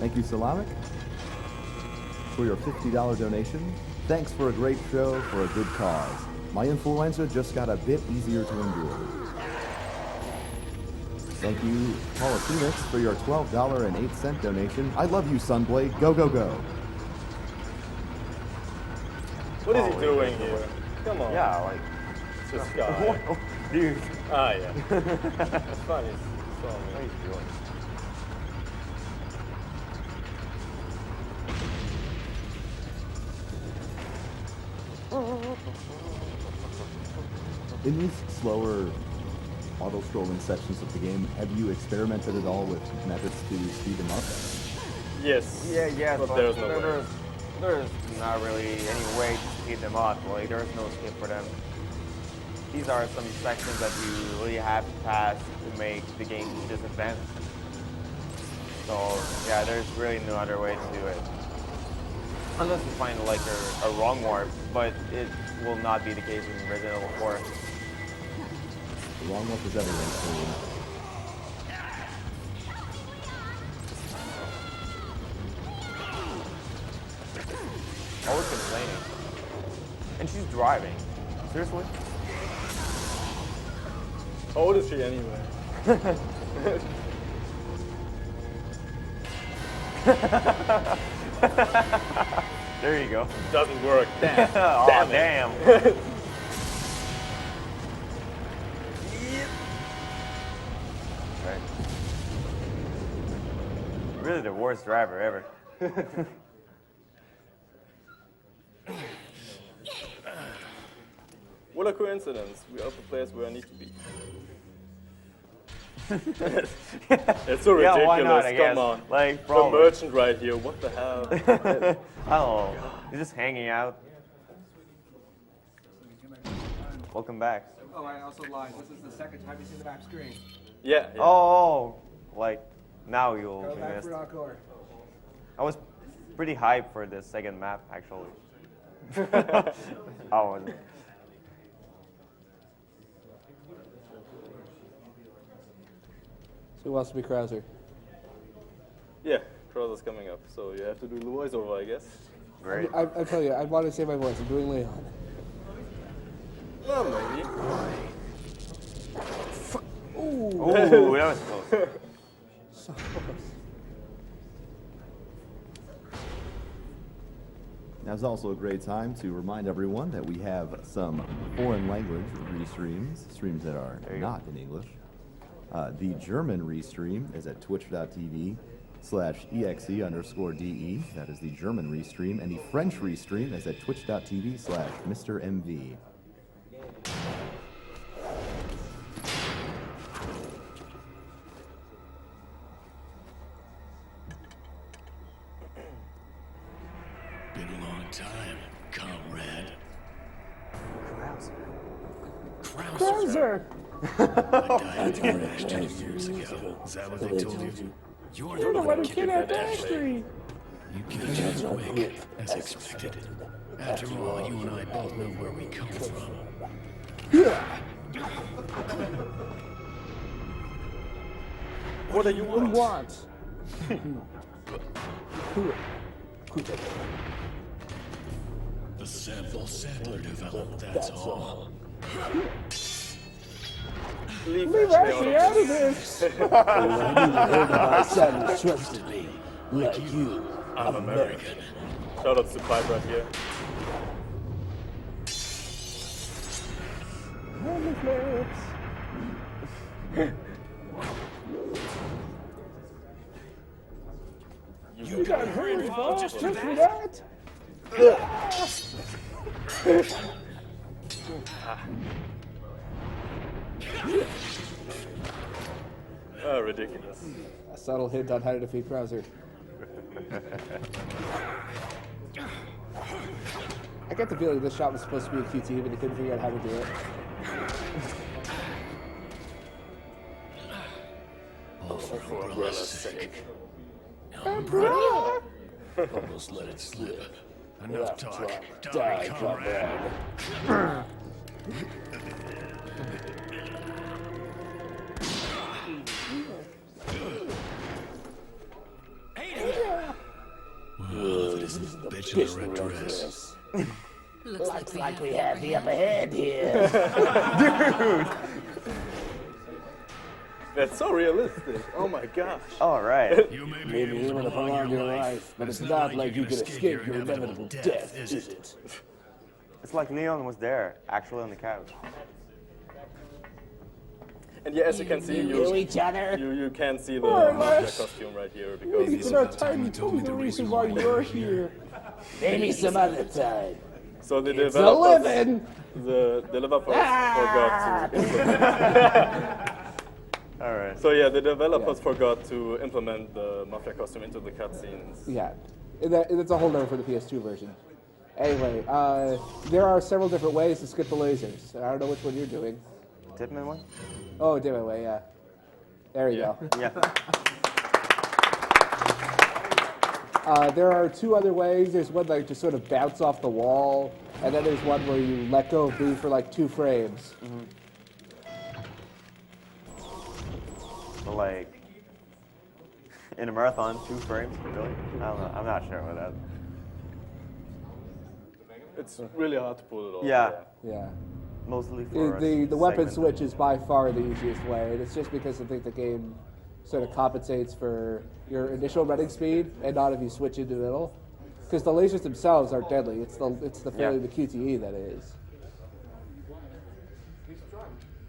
Thank you, Salamic, for your $50 donation. Thanks for a great show for a good cause. My influenza just got a bit easier to endure. Thank you, Paula Phoenix, for your $12.08 donation. I love you, Sunblade. Go, go, go. What is he doing here? Come on. Yeah, like It's this guy. dude. Ah, yeah. It's funny. What are you doing? In these slower auto-scrolling sections of the game, have you experimented at all with methods to speed them up? Yes. Yeah, But there's no way. there's not really any way to speed them up. Like there's no skip for them. These are some sections that you really have to pass to make the game just advance. So yeah, there's really no other way to do it. Unless you find like a wrong warp, but it will not be the case in Resident Evil 4. The wrong one is everywhere, so Always complaining. And she's driving. Seriously? How old is she anyway? There you go. Doesn't work. Damn. Oh, damn. Right. Really the worst driver ever. What a coincidence. We are the place where I need to be. It's so ridiculous. Yeah, why not, I guess. Come on. Like, The probably. merchant right here. What the hell? I don't know. You're just hanging out. Welcome back. Oh, I also lied. This is the second time you've seen the map screen. Yeah. Oh, like now you'll Go be back missed. for encore. I was pretty hyped for this second map, actually. I wasn't. So who wants to be Krauser? Yeah, Crowder's coming up, so you have to do the voiceover, I guess. Great. I'm telling you, I want to save my voice. I'm doing Leon. Well, maybe. Ooh, that was close. So close. Now's also a great time to remind everyone that we have some foreign language restreams, streams that are not in English. The German restream is at twitch.tv/exe_de. That is the German restream. And the French restream is at twitch.tv/MrMV. Been a long time, comrade. Krauser! I died at the crash 2 years ago. Is that what they told you? You're the one who kidnapped Ashley. You killed her quick, as expected. After all, you and I both know where we come from. What do you want? The sample sampler developed, that's all. Leave Ashley out of this! My son trusted me, like you. I'm American. Shoutouts to Pipe right here. You got hurt involved just for that? Oh, ridiculous. A subtle hint on how to defeat Krauser. I get the feeling this shot was supposed to be a QT, but they couldn't figure out how to do it. All for Umbrella's sake. Almost let it slip. Enough talk. Die, comrade. Well, if it isn't the bitch in the red dress. Looks like we have the upper hand here. That's so realistic. Oh my gosh. All right. You may be Maybe able you to want to prolong your life, but it's not like you can escape your inevitable death, is it? It's like Leon was there, actually on the couch. And yeah, as you can see, you each other. you can see the mafia costume right here because It's about time you told me the reason why you're here. Maybe some other time. so the It's a developers living. the developers forgot to implement. All right. So yeah, the developers forgot to implement the mafia costume into the cutscenes. Yeah, that's a holdover for the PS2 version. Anyway, there are several different ways to skip the lasers. I don't know which one you're doing. Tipman one? Oh, different way, yeah. There you go. Yeah. There are two other ways. There's one like to sort of bounce off the wall, and then there's one where you let go of B for like 2 frames. But like, in a marathon, 2 frames? Really? I don't know. I'm not sure about that. It's really hard to pull it off. Yeah. Yeah. Mostly for The weapon segment. switch is by far the easiest way, and it's just because I think the game sort of compensates for your initial running speed and not if you switch into the middle. Because the lasers themselves aren't deadly. It's the failure the QTE that is.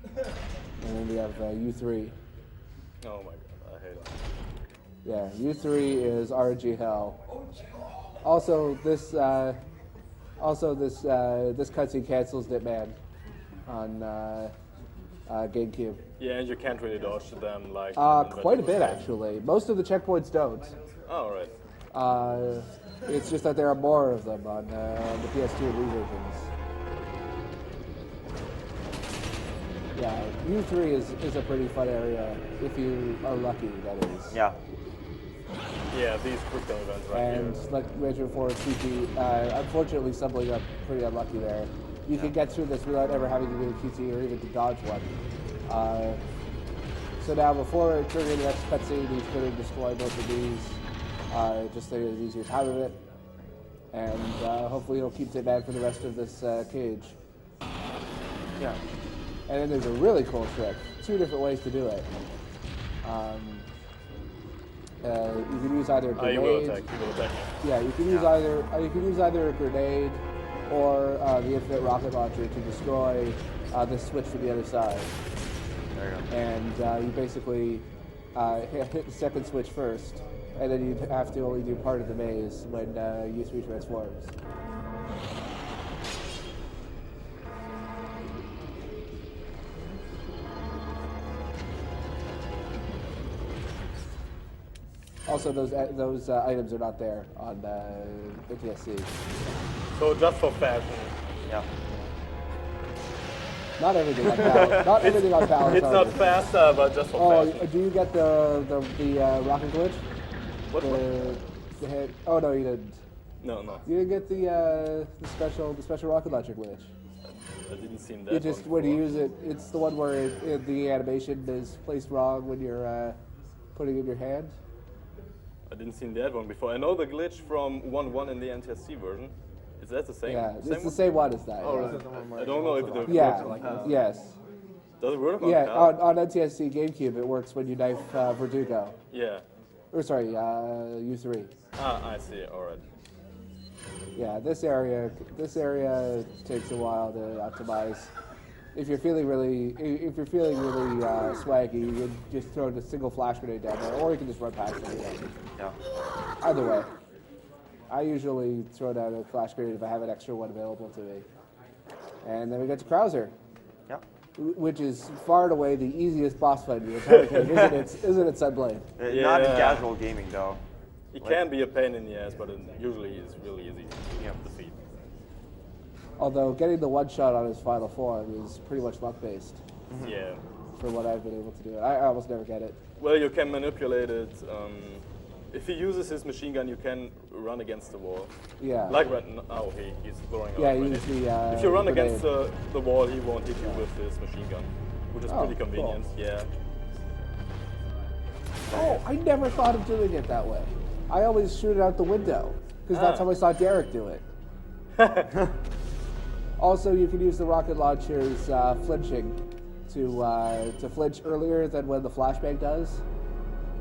And then we have U3. Oh my god, I hate it. Yeah, U3 is RNG hell. Also, this cutscene cancels Ditman on GameCube. Yeah, and you can't really dodge them like. Quite a bit actually. Most of the checkpoints don't. Oh right. It's just that there are more of them on the PS2 and Wii versions. Yeah, U3 is a pretty fun area if you are lucky, that is. Yeah. Yeah, these crypto events right And here. like mentioned before, QT, unfortunately, Sunblade got pretty unlucky there. You can get through this without ever having to do a QT or even to dodge one. So now, before triggering the next cutscene, he's going to destroy both of these, just so he has easier time of it. And hopefully he'll keep it bad for the rest of this cage. Yeah. And then there's a really cool trick. 2 different ways to do it. You can use either a grenade. You will attack. You will attack. Yeah, you can use either a grenade or the infinite rocket launcher to destroy the switch from the other side. There you go. And you basically hit the second switch first, and then you have to only do part of the maze when U3 transforms. Also, those items are not there on NTSC. So just for fashion. Yeah. Not everything on PAL. Not everything on PAL. It's not faster, but just for fashion. Do you get the rocket glitch? What? The hit? Oh no, you didn't. No. You didn't get the special rocket launcher glitch. I didn't see that. You just when you use it, it's the one where the animation is placed wrong when you're putting it in your hand. I didn't see that one before. I know the glitch from 1.1 in the NTSC version. Is that the same? Yeah, same it's the same one as that. Oh, yeah. really? I don't know if it works. Yeah. like Yes. Does it work on Yeah. PAL? On NTSC Gamecube, it works when you knife Verdugo. Yeah. Or sorry, U3. I see. All right. Yeah, this area takes a while to optimize. If you're feeling really swaggy, you can just throw a single flash grenade down there, or you can just run past it. Yeah. Either way, I usually throw down a flash grenade if I have an extra one available to me. And then we get to Krauser, Yeah. which is far and away the easiest boss fight in the entire game, isn't it, Sunblade? Not in casual gaming though. It can be a pain in the ass, but it usually is really easy to defeat. Although getting the one shot on his final form is pretty much luck based. Yeah. For what I've been able to do, I almost never get it. Well, you can manipulate it. If he uses his machine gun, you can run against the wall. Yeah. Like right now, he's throwing out. Yeah, right? use the. If you run grenade. against the wall, he won't hit you with his machine gun, which is pretty convenient. Cool. Yeah. Oh, I never thought of doing it that way. I always shoot it out the window because that's how I saw Derek do it. Also, you can use the rocket launcher's flinching to flinch earlier than when the flashbang does.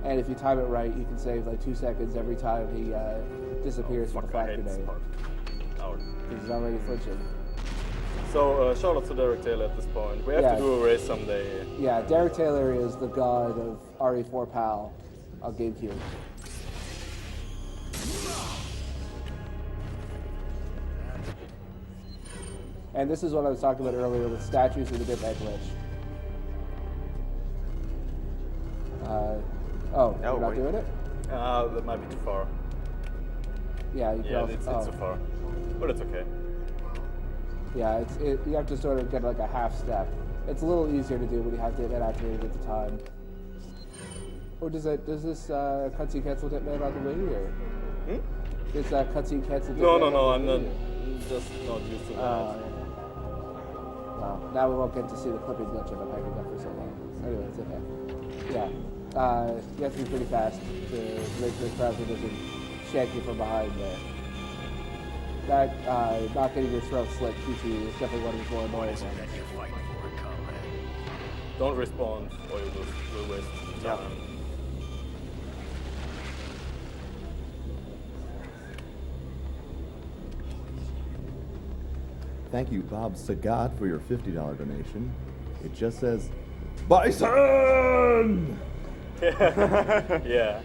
And if you time it right, you can save like 2 seconds every time he disappears from the flash grenade. Because he's already flinching. So, shout out to Derek Taylor at this point. We have to do a race someday. Yeah, Derek Taylor is the god of RE4 PAL on Gamecube. And this is what I was talking about earlier with statues and the bitmap glitch. You're not doing it? That might be too far. Yeah, you can also, it's too far. But it's okay. Yeah, you have to sort of get like a half step. It's a little easier to do when you have to get activated at the time. Or does this cutscene cancel Hitman on the Wii, or? Is that cutscene cancel Hitman? No, I'm not just not used to that. Well, now we won't get to see the clipping glitch I've been hyping up for so long. Anyway, it's okay. Yeah. You have to be pretty fast to make sure the Krauser doesn't shank you from behind there. That, not getting your throat slit QT is definitely one of the more annoying things. Don't respond, or you will waste time. Thank you, Bob Sagat, for your $50 donation. It just says, Bison! Yeah.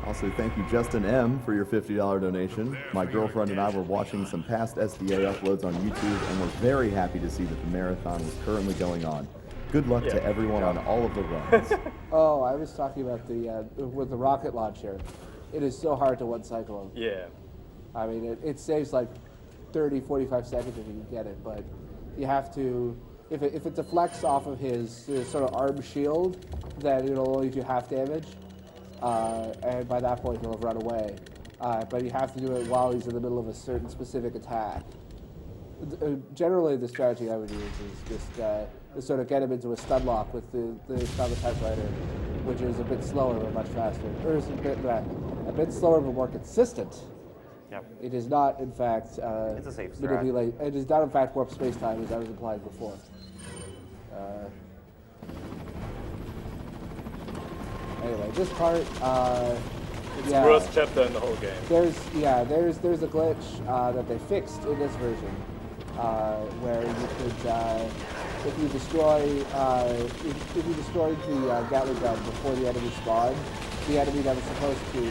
Also, thank you, Justin M., for your $50 donation. My girlfriend and I were watching some past SDA uploads on YouTube, and we're very happy to see that the marathon is currently going on. Good luck to everyone on all of the runs. Oh, I was talking about with the rocket launcher. It is so hard to one cycle them. Yeah. I mean, it saves like 30, 45 seconds if you can get it, but you have to if it deflects off of his sort of arm shield, then it'll only do half damage, and by that point he'll have run away. But you have to do it while he's in the middle of a certain specific attack. Generally, the strategy I would use is just sort of get him into a stun lock with the Stomach Typewriter, which is a bit slower but much faster. Or is a bit slower but more consistent. Yep. It is not, in fact, It's a safe strat. manipulate. It is not, in fact, warp space-time, as I was implied before. Anyway, this part, It's yeah. the worst chapter in the whole game. There's a glitch that they fixed in this version where you could if you destroyed the Gatling gun before the enemy spawned, the enemy that was supposed to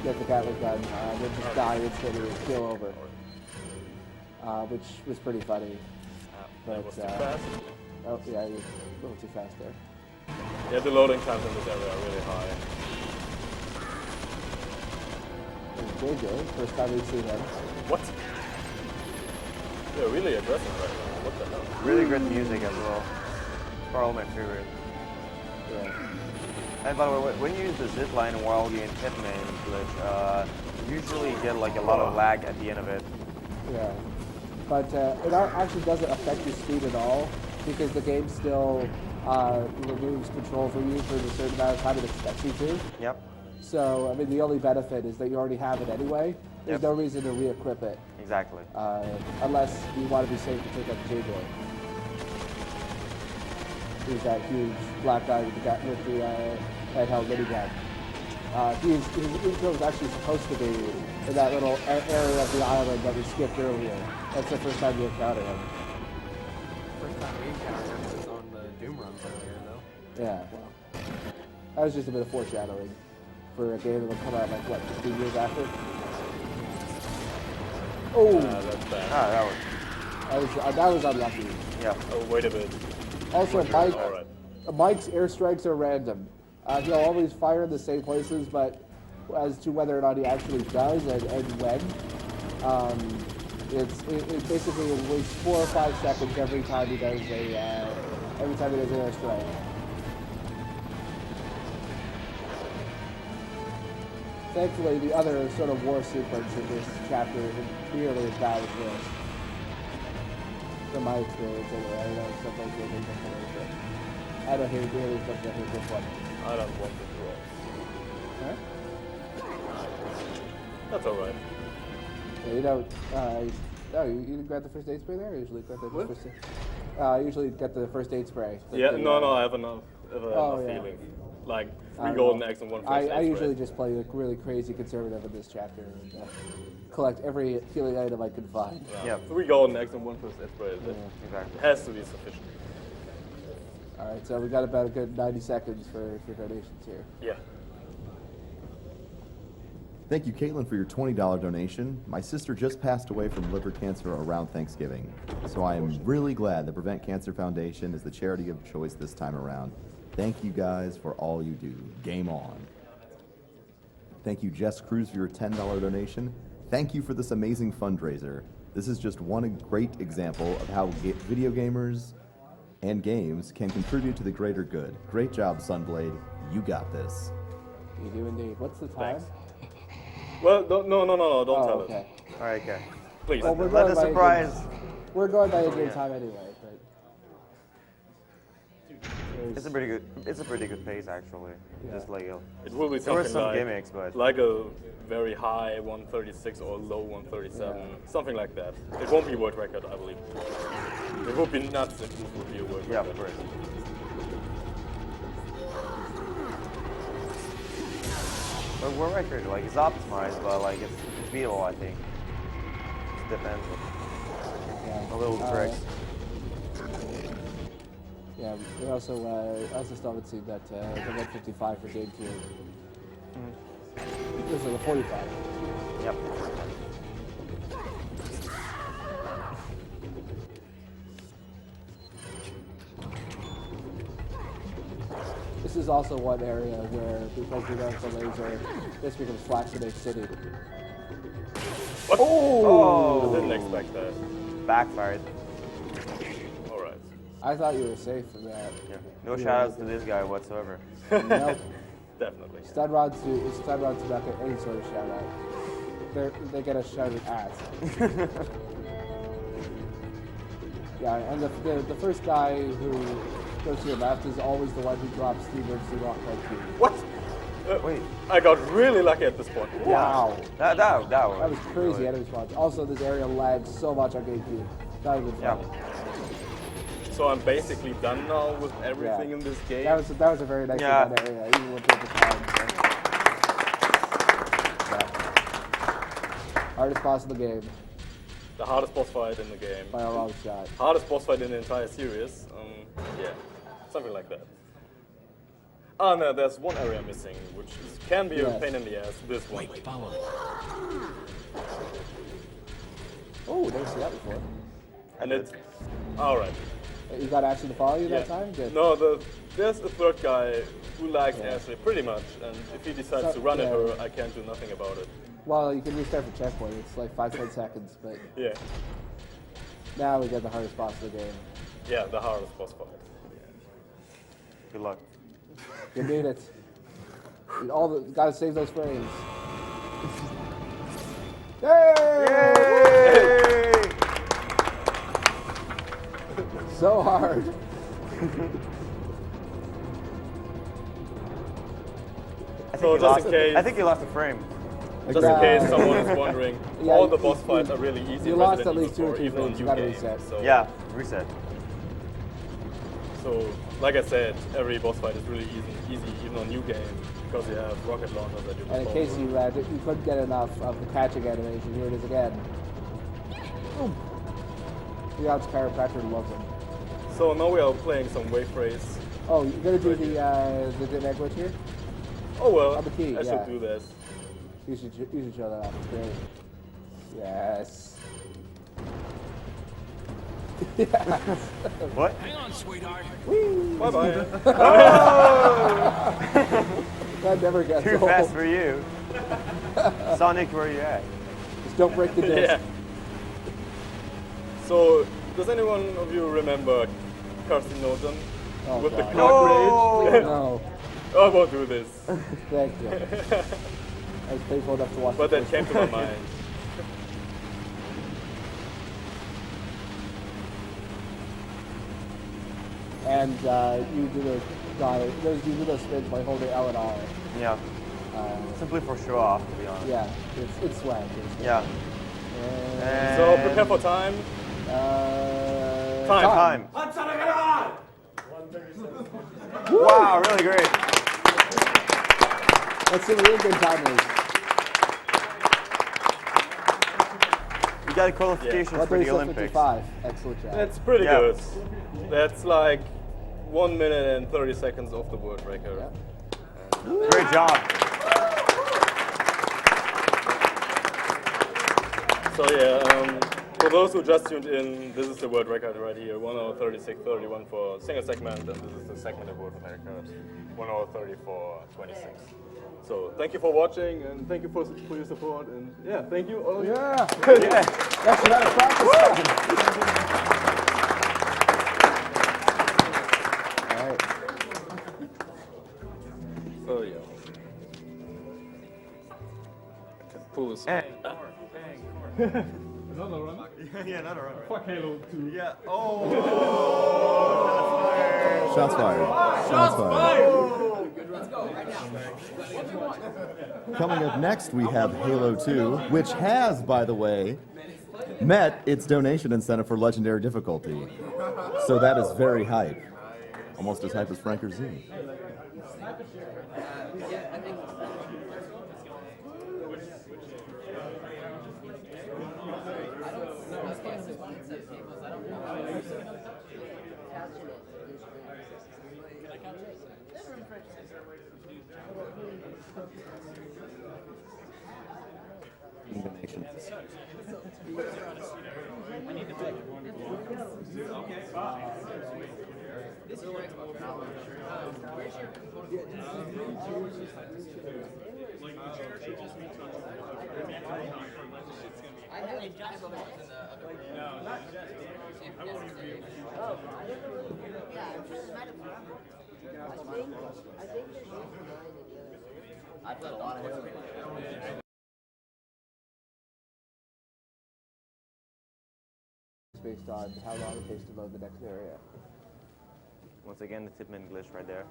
get the Gatling gun would just die instantly and kill over, which was pretty funny. That was too fast. Oh yeah, you're a little too fast there. Yeah, the loading times in this area are really high. There's JJ, first time we've seen him. What? They're really aggressive right now. What the hell? Really good music as well. Probably my favorite. Yeah. And by the way, when you use the zip line while you're in Hitman glitch, you usually get like a lot of lag at the end of it. Yeah, but it actually doesn't affect your speed at all because the game still removes control from you for a certain amount of time it expects you to. Yep. So, I mean, the only benefit is that you already have it anyway. There's no reason to re-equip it. Exactly. Unless you want to be safe to take up JJ. He's that huge black guy with the handheld minigun. His intro was actually supposed to be in that little area of the island that we skipped earlier. That's the first time you encounter him. First time we encountered him was on the Doom runs earlier, though. Yeah, well, that was just a bit of foreshadowing for a game that will come out like, what, 15 years after? Oh! That's bad. That was unlucky. Yeah. Oh, wait a bit. Also, Alright. Mike's airstrikes are random. He'll always fire in the same places, but as to whether or not he actually does and when, it basically waits 4 or 5 seconds every time he does an airstrike. Thankfully, the other sort of war sequence in this chapter isn't nearly as bad as this. From my experience, anyway. I know stuff like this is different, but I don't hear really as much as I hear this one. I don't want to draw. Huh? That's alright. Yeah, you don't. You didn't grab the first aid spray there? I usually grab the What? first aid. I usually get the first aid spray. Yeah, no, I have enough feeling. Like, 3 golden eggs and 1 first aid I usually spray. just play like really crazy conservative in this chapter and collect every healing item I can find. Yeah. 3 golden eggs and 1 first aid spray. Exactly. Has to be sufficient. Alright, so we got about a good 90 seconds for donations here. Yeah. Thank you, Caitlin, for your $20 donation. My sister just passed away from liver cancer around Thanksgiving, so I am really glad the Prevent Cancer Foundation is the charity of choice this time around. Thank you guys for all you do. Game on. Thank you, Jess Cruz, for your $10 donation. Thank you for this amazing fundraiser. This is just one great example of how video gamers and games can contribute to the greater good. Great job, Sunblade. You got this. You do indeed. What's the time? Thanks. Well, don't tell us. Okay. Alright, okay. Please. Well, we're Let going the by surprise. We're going by a good time anyway, but It's a pretty good pace actually. Yeah. Just like It will be there were something some like, gimmicks, but like a very high 136 or low 137, something like that. It won't be a world record, I believe. It would be nuts if it would be a world yeah, record. of course. But world record like it's optimized, but like it's beatable, I think. It depends. A little tricks. Yeah, we also still haven't seen that the 155 for Gamecube. This is a 45. Yep. This is also one area where, because we don't have the laser, this becomes Flaxinate City. What? Oh! I didn't expect that. Backfired. Alright. I thought you were safe from that. Yeah. No shoutouts to this guy whatsoever. Nope. Definitely. Stud rods do not get any sort of shout out. They get a shouted at. Yeah, and the first guy who goes to your left is always the one who drops the emergency lock cue. What? Wait. I got really lucky at this point. Wow. That was crazy enemy response. Also, this area lags so much on Gamecube. That was fun. So I'm basically done now with everything in this game. That was a very nice done area, even with the time. Hardest boss in the game. The hardest boss fight in the game. By a long shot. Hardest boss fight in the entire series. Yeah, something like that. Oh no, there's one area missing, which can be a pain in the ass. This one. Wait, follow. Oh, never seen that before. And it's all right. You got Ashley to follow you that time? Good. No, there's a third guy who likes Ashley pretty much, and if he decides to run at her, I can't do nothing about it. Well, you can restart for checkpoint. It's like 5-10 seconds, but Yeah. now we get the hardest boss of the game. Yeah, the hardest boss fight. Good luck. You need it. Gotta save those frames. Yay! So hard. I think you lost a frame. Just in case someone is wondering, all the boss fights are really easy. You lost at least 2 or 3 frames. You gotta reset. So, yeah, reset. So, like I said, every boss fight is really easy even on new game, because you have rocket launchers at your disposal. And in case you couldn't get enough of the catching animation, here it is again. Boom. The odds chiropractor loves them. So now we are playing some wave race. Oh, you're gonna do the dynamic glitch here? Oh well, on the key, I should do this. You should show that off. It's great. Yes. Yes. What? Hang on, sweetheart. Bye bye. That never gets Too old. fast for you. Sonic, where are you at? Just don't break the disc. Yeah. So, does anyone of you remember Carcinogen with the clock rage? No. I won't do this. Thank you. I was painful enough to watch. But that came to my mind. And you do those spins by holding L and R. Yeah. Simply for show off, to be honest. Yeah, it's swag. Yeah. And So prepare for time. Time. Wow, really great. Let's see what real good time is. You got qualifications for the Olympics. 55. Excellent job. That's pretty good. That's like 1 minute and 30 seconds off the world record. Yeah. Great job. So yeah, for those who just tuned in, this is the world record right here, 1 hour 36:31 for single segment, and this is the segmented world record, 1 hour 34:26. So thank you for watching, and thank you for your support, and yeah, thank you all. Yeah. That's another practice. All right. So yeah. Pull this. Another run? Yeah, another run. Fuck Halo 2. Yeah. Oh. Shots fired. Shots fired. Let's go right now. Coming up next, we have Halo 2, which has, by the way, met its donation incentive for legendary difficulty. So that is very hype. Almost as hype as Franker Z. Based on how long it takes to load the next area. Once again, the Tipman glitch right there.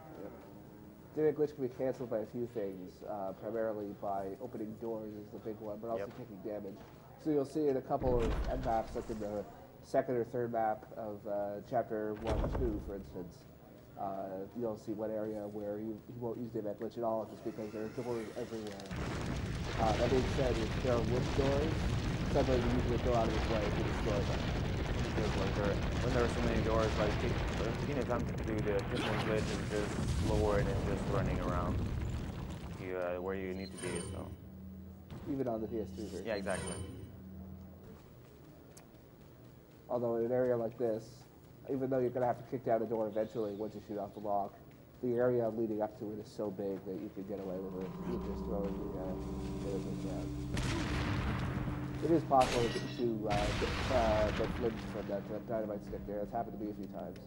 Tipman glitch can be canceled by a few things, primarily by opening doors is the big one, but also taking damage. So you'll see in a couple of end maps, like in the second or third map of chapter 1-2, for instance, you'll see one area where you won't use the event glitch at all just because there are doors everywhere. That being said, if there are wood doors, somebody usually go out of his way to destroy them. When there are so many doors, like taking the time to do the Tipman glitch is just slower than just running around where you need to be. So even on the PS3 version. Yeah, exactly. Although in an area like this, even though you're going to have to kick down a door eventually once you shoot off the lock, the area leading up to it is so big that you can get away with it. You just throwing the down. It is possible to get flinched from that dynamite stick there. It's happened to me a few times.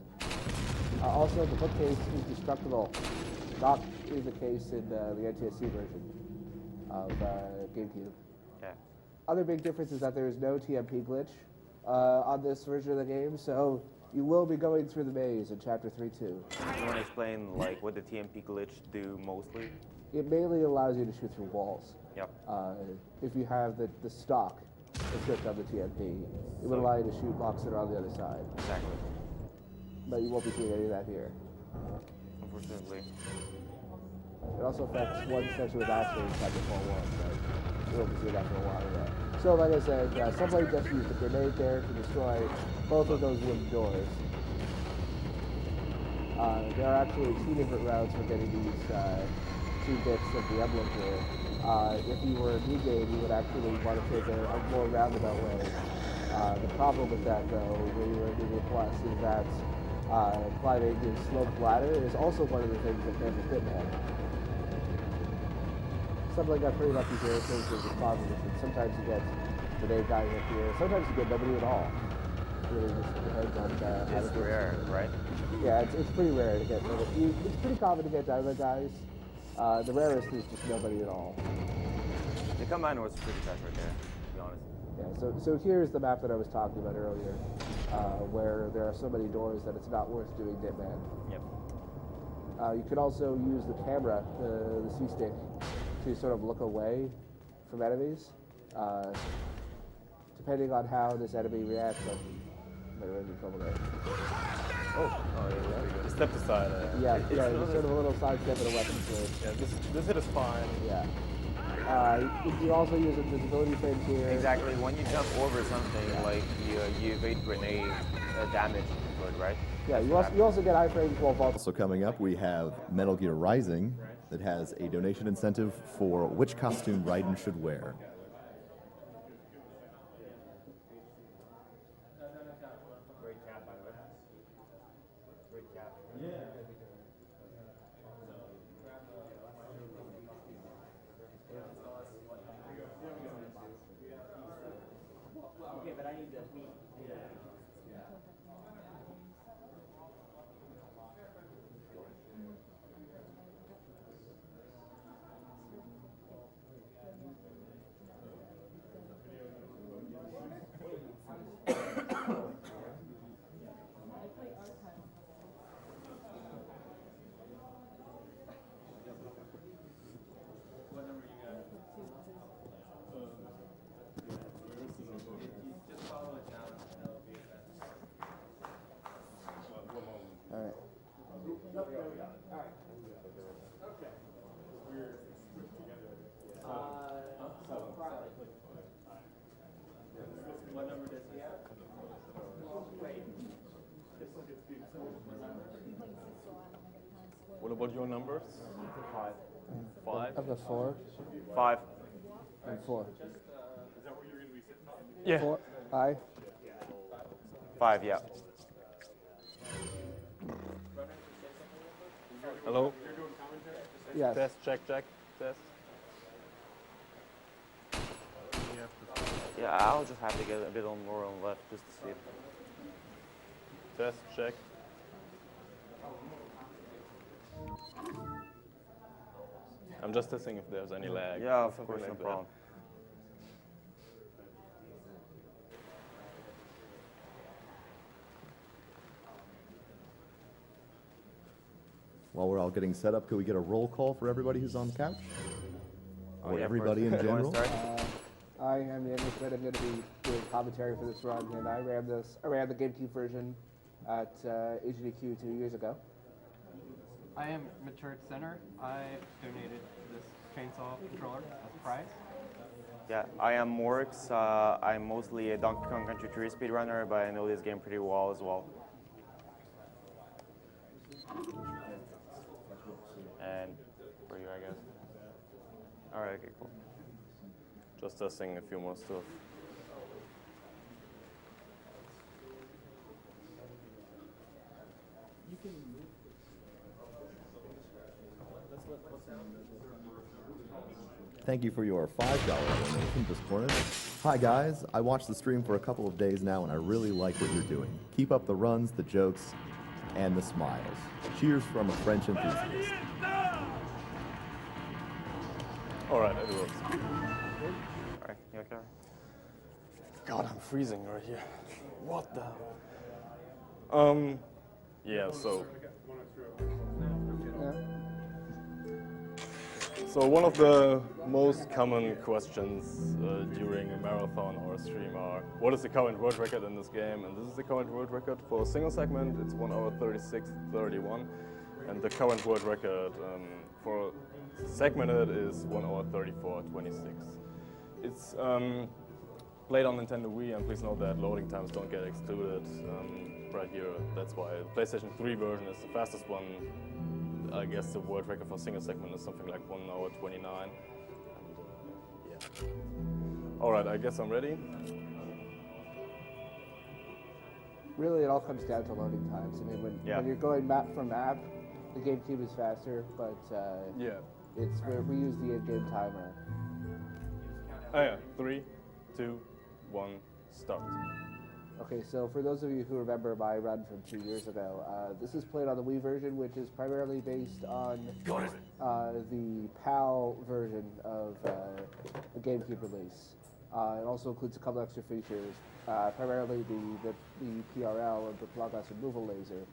Also, the bookcase is destructible. Not is the case in the NTSC version of Gamecube. Okay. Other big difference is that there is no TMP glitch on this version of the game, so you will be going through the maze in Chapter 3-2. You want to explain like what the TMP glitch do mostly? It mainly allows you to shoot through walls. Yep. If you have the stock equipped on the TMP, it would allow you to shoot blocks that are on the other side. Exactly. But you won't be seeing any of that here. Unfortunately. It also affects one section of Ashley in Chapter 4-1, but you won't be seeing that for a while yet. So like I said, Sunblade just used a grenade there to destroy both of those wooden doors. There are actually two different routes for getting these two bits of the emblem here. If you were a new game, you would actually want to take a more roundabout way. The problem with that, though, when you were a New Game Plus, is that climbing the sloped ladder is also one of the things that cancels Hitman. Sunblade got pretty lucky here in terms of the positives. Sometimes you get grenade guys up here, sometimes you get nobody at all. It really just depends on it's rare, right? Yeah, it's pretty rare to get. It's pretty common to get dynamite guys. The rarest is just nobody at all. The combine was pretty fast right there, to be honest. Yeah, so here's the map that I was talking about earlier, where there are so many doors that it's not worth doing Ditman. Yep. You could also use the camera, the C-stick, to sort of look away from enemies. Depending on how this enemy reacts, I'm in trouble there. Oh, yeah. Step aside. Yeah, it's sort of a little side step and a weapon switch. Yeah, this hit is fine. Yeah. You also use invisibility frames here. Exactly. When you jump over something, like you evade grenade damage, right? Yeah. You also get iframes while vaulting. Also coming up, we have Metal Gear Rising that has a donation incentive for which costume Raiden should wear. Great cap, by the way. Great cap. Okay, but I need to meet. What about your numbers? 5. 5? Of the 4? 5. And 4. Yeah. 4. Aye. 5, yeah. Hello? Yes. Test, check, test. Yeah, have to. Yeah, I'll just have to get a bit more on left just to see it. Test, check. I'm just testing if there's any lag. Yeah, or of something course, like no that. problem. While we're all getting set up, could we get a roll call for everybody who's on the couch? Oh, Or yeah, of everybody in course. You wanna general? start? I am the Englishman. I'm going to be doing commentary for this run, and I ran the Gamecube version at HDQ 2 years ago. I am Matured Center. I donated this chainsaw controller as a prize. Yeah, I am Morix. I'm mostly a Donkey Kong Country 3 speedrunner, but I know this game pretty well as well. And for you, I guess. All right, okay, cool. Just testing a few more stuff. Thank you for your $5 donation, Discornet. Hi guys, I watched the stream for a couple of days now and I really like what you're doing. Keep up the runs, the jokes, and the smiles. Cheers from a French enthusiast. All right, it works. All right, you okay? God, I'm freezing right here. What the hell? Yeah, So one of the most common questions during a marathon or a stream are, what is the current world record in this game? And this is the current world record for a single segment. It's 1 hour 36:31. And the current world record for segmented is 1 hour 34:26. It's played on Nintendo Wii, and please note that loading times don't get excluded right here. That's why the PlayStation 3 version is the fastest one. I guess the world record for single segment is something like 1 hour 29. And, yeah. All right, I guess I'm ready. Really, it all comes down to loading times. I mean, when you're going map for map, the GameCube is faster, but Yeah. it's where we use the in-game timer. Oh yeah, 3, 2, 1, start. Okay, so for those of you who remember my run from 2 years ago, this is played on the Wii version, which is primarily based on the PAL version of the GameCube release. It also includes a couple extra features, primarily the PRL, or the progress removal laser.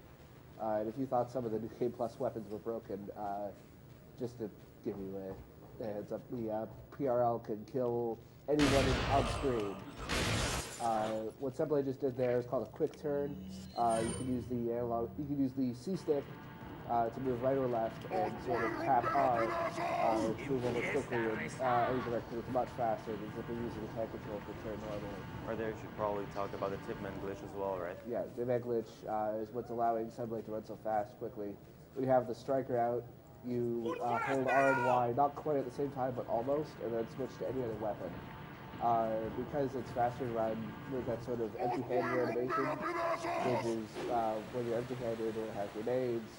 And if you thought some of the new Game Plus weapons were broken, just to give you a heads up, the PRL can kill anyone on screen. What Sunblade just did there is called a quick turn. You can use the analog, you can use the C stick to move right or left, and sort of tap R to move over quickly in any direction. It's much faster than simply using the tank control to turn normally. Or there you should probably talk about the Tipman glitch as well, right? Yeah, the Tipman glitch is what's allowing Sunblade to run so fast quickly. When you have the striker out, you hold R and Y, not quite at the same time, but almost, and then switch to any other weapon. Because it's faster to run with that sort of empty-handed animation, which is when you're empty-handed or have grenades,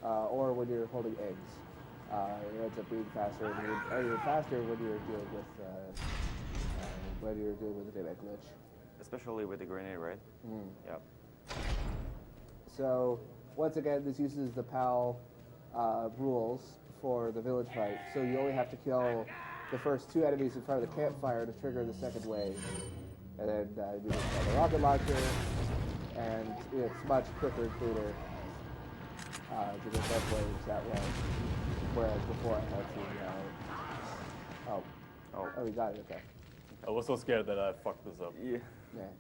or when you're holding eggs. It ends up being faster, and even faster when you're dealing with the Tipman glitch. Especially with the grenade, right? Mm. Yep. So once again, this uses the PAL rules for the village fight. So you only have to kill the first 2 enemies in front of the campfire to trigger the second wave. And then you just have the rocket launcher, and it's much quicker and cleaner to get both waves that way. Whereas before I had to, oh, we got it, okay. I was so scared that I fucked this up. Yeah.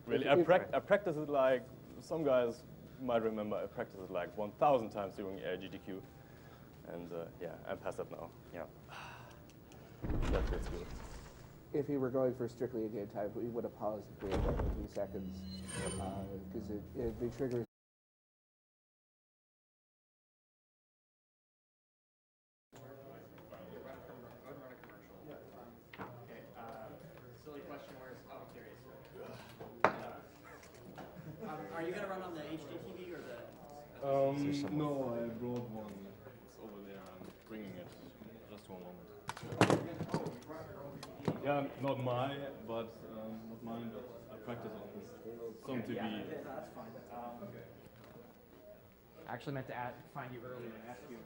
Really, I practiced it like, some guys might remember, I practiced it like 1,000 times during GDQ. And yeah, I'm past that now. Yeah. That feels good. If you were going for strictly a game time, we would have paused for 3 seconds, because the trigger. Silly question, I'm curious. Are you going to run on the HD TV or the... No, I brought one. It's over there. I'm bringing it. Just one moment. Yeah, not mine, but not mine, but I practice on this. Some to be. That's fine. I actually meant to find you earlier and ask you.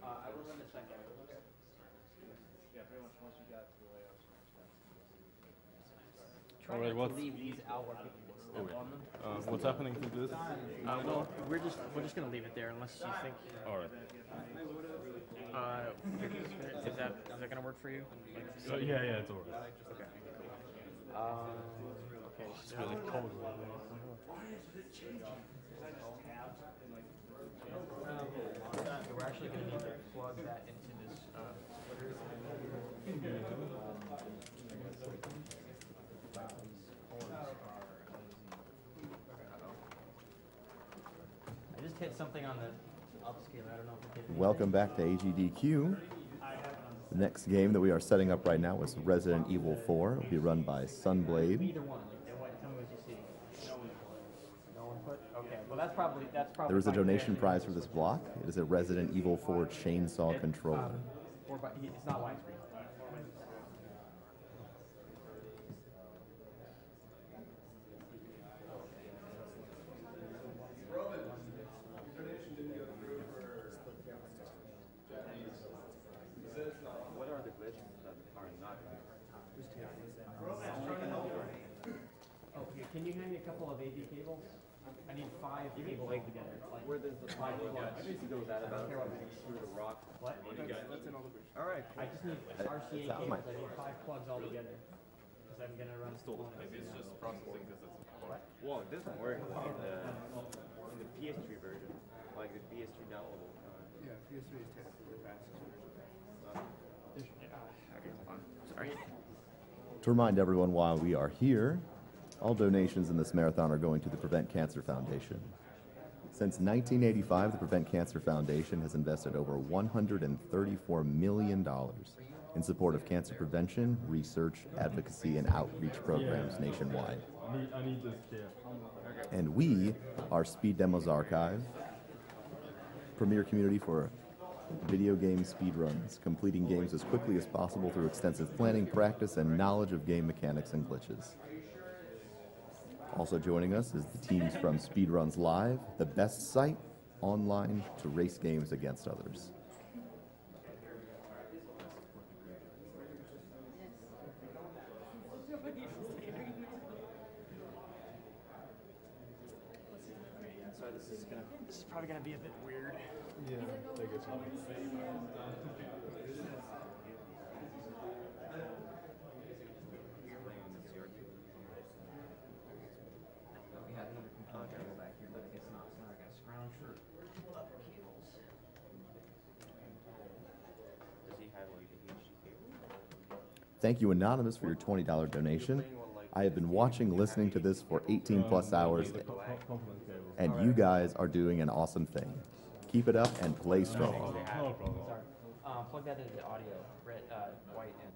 I will in a second. Yeah, pretty much once you got the layout. Try Alright, not what's- to leave these out where people step on them. What's happening to this? Well, we're just gonna leave it there unless you think. All right. Is that gonna work for you? So, yeah, it's all right. Okay. Okay. It's really cold. We're actually gonna need to plug that into this splitter. I just hit something on the upscaler. I don't know if it did. Welcome back to AGDQ. The next game that we are setting up right now is Resident Evil 4. It will be run by Sunblade. Either one. Tell me what you see. No input. Okay. Well, that's probably. There is a fine. donation prize for this block. It is a Resident Evil 4 chainsaw controller. It's not widescreen. What are the glitches that are not? Oh, can you hand me a couple of AV cables? I need 5 cables together. Where does the five goes at about through the rock? What? All right. I just need RCA that cables. might- I need 5 plugs all together. Because I'm gonna run. Maybe it's just processing because it's important. Well, it doesn't work in the PS3 version, like the PS3 downloadable. Yeah, PS3 is technically the fastest version. Okay, hold on. Sorry. To remind everyone why we are here, all donations in this marathon are going to the Prevent Cancer Foundation. Since 1985, the Prevent Cancer Foundation has invested over $134 million in support of cancer prevention, research, advocacy, and outreach programs nationwide. I need this chair. And we are Speed Demos Archive, premier community for video game speedruns, completing games as quickly as possible through extensive planning, practice, and knowledge of game mechanics and glitches. Also joining us is the teams from Speedruns Live, the best site online to race games against others. So this is probably gonna be a bit weird. Yeah, take it. We have another computer back here, but I guess not. So now I gotta scrounge for other cables. Does he have like the HD cable? Thank you, Anonymous, for your $20 donation. I have been watching, listening to this for 18 plus hours, Compliment cable. and you guys are doing an awesome thing. Keep it up and play strong. No problem. Sorry. Plug that into the audio. Red, white, and.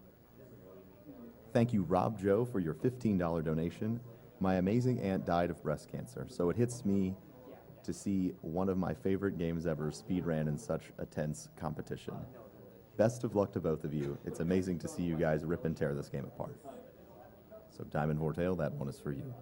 Thank you, Rob Joe, for your $15 donation. My amazing aunt died of breast cancer, so it hits me to see one of my favorite games ever speedran in such a tense competition. Best of luck to both of you. It's amazing to see you guys rip and tear this game apart. So Diamond Vortail, that one is for you.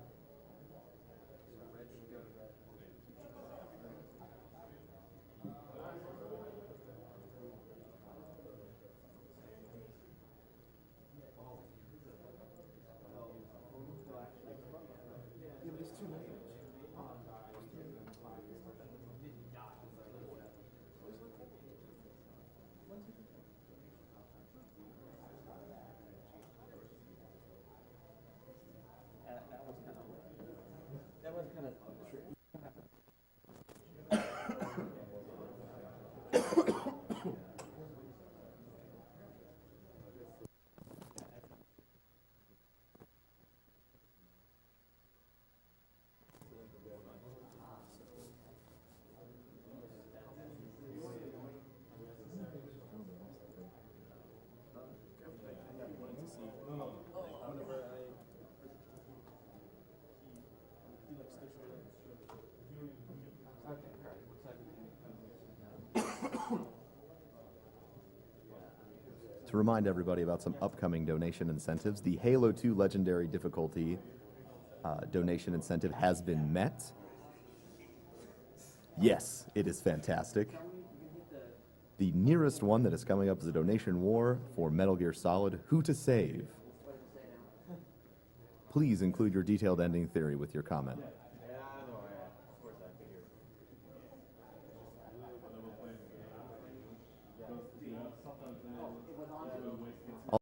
That was kind of to remind everybody about some upcoming donation incentives. The Halo 2 Legendary difficulty donation incentive has been met. Yes, it is fantastic. The nearest one that is coming up is a donation war for Metal Gear Solid, Who to Save. Please include your detailed ending theory with your comment.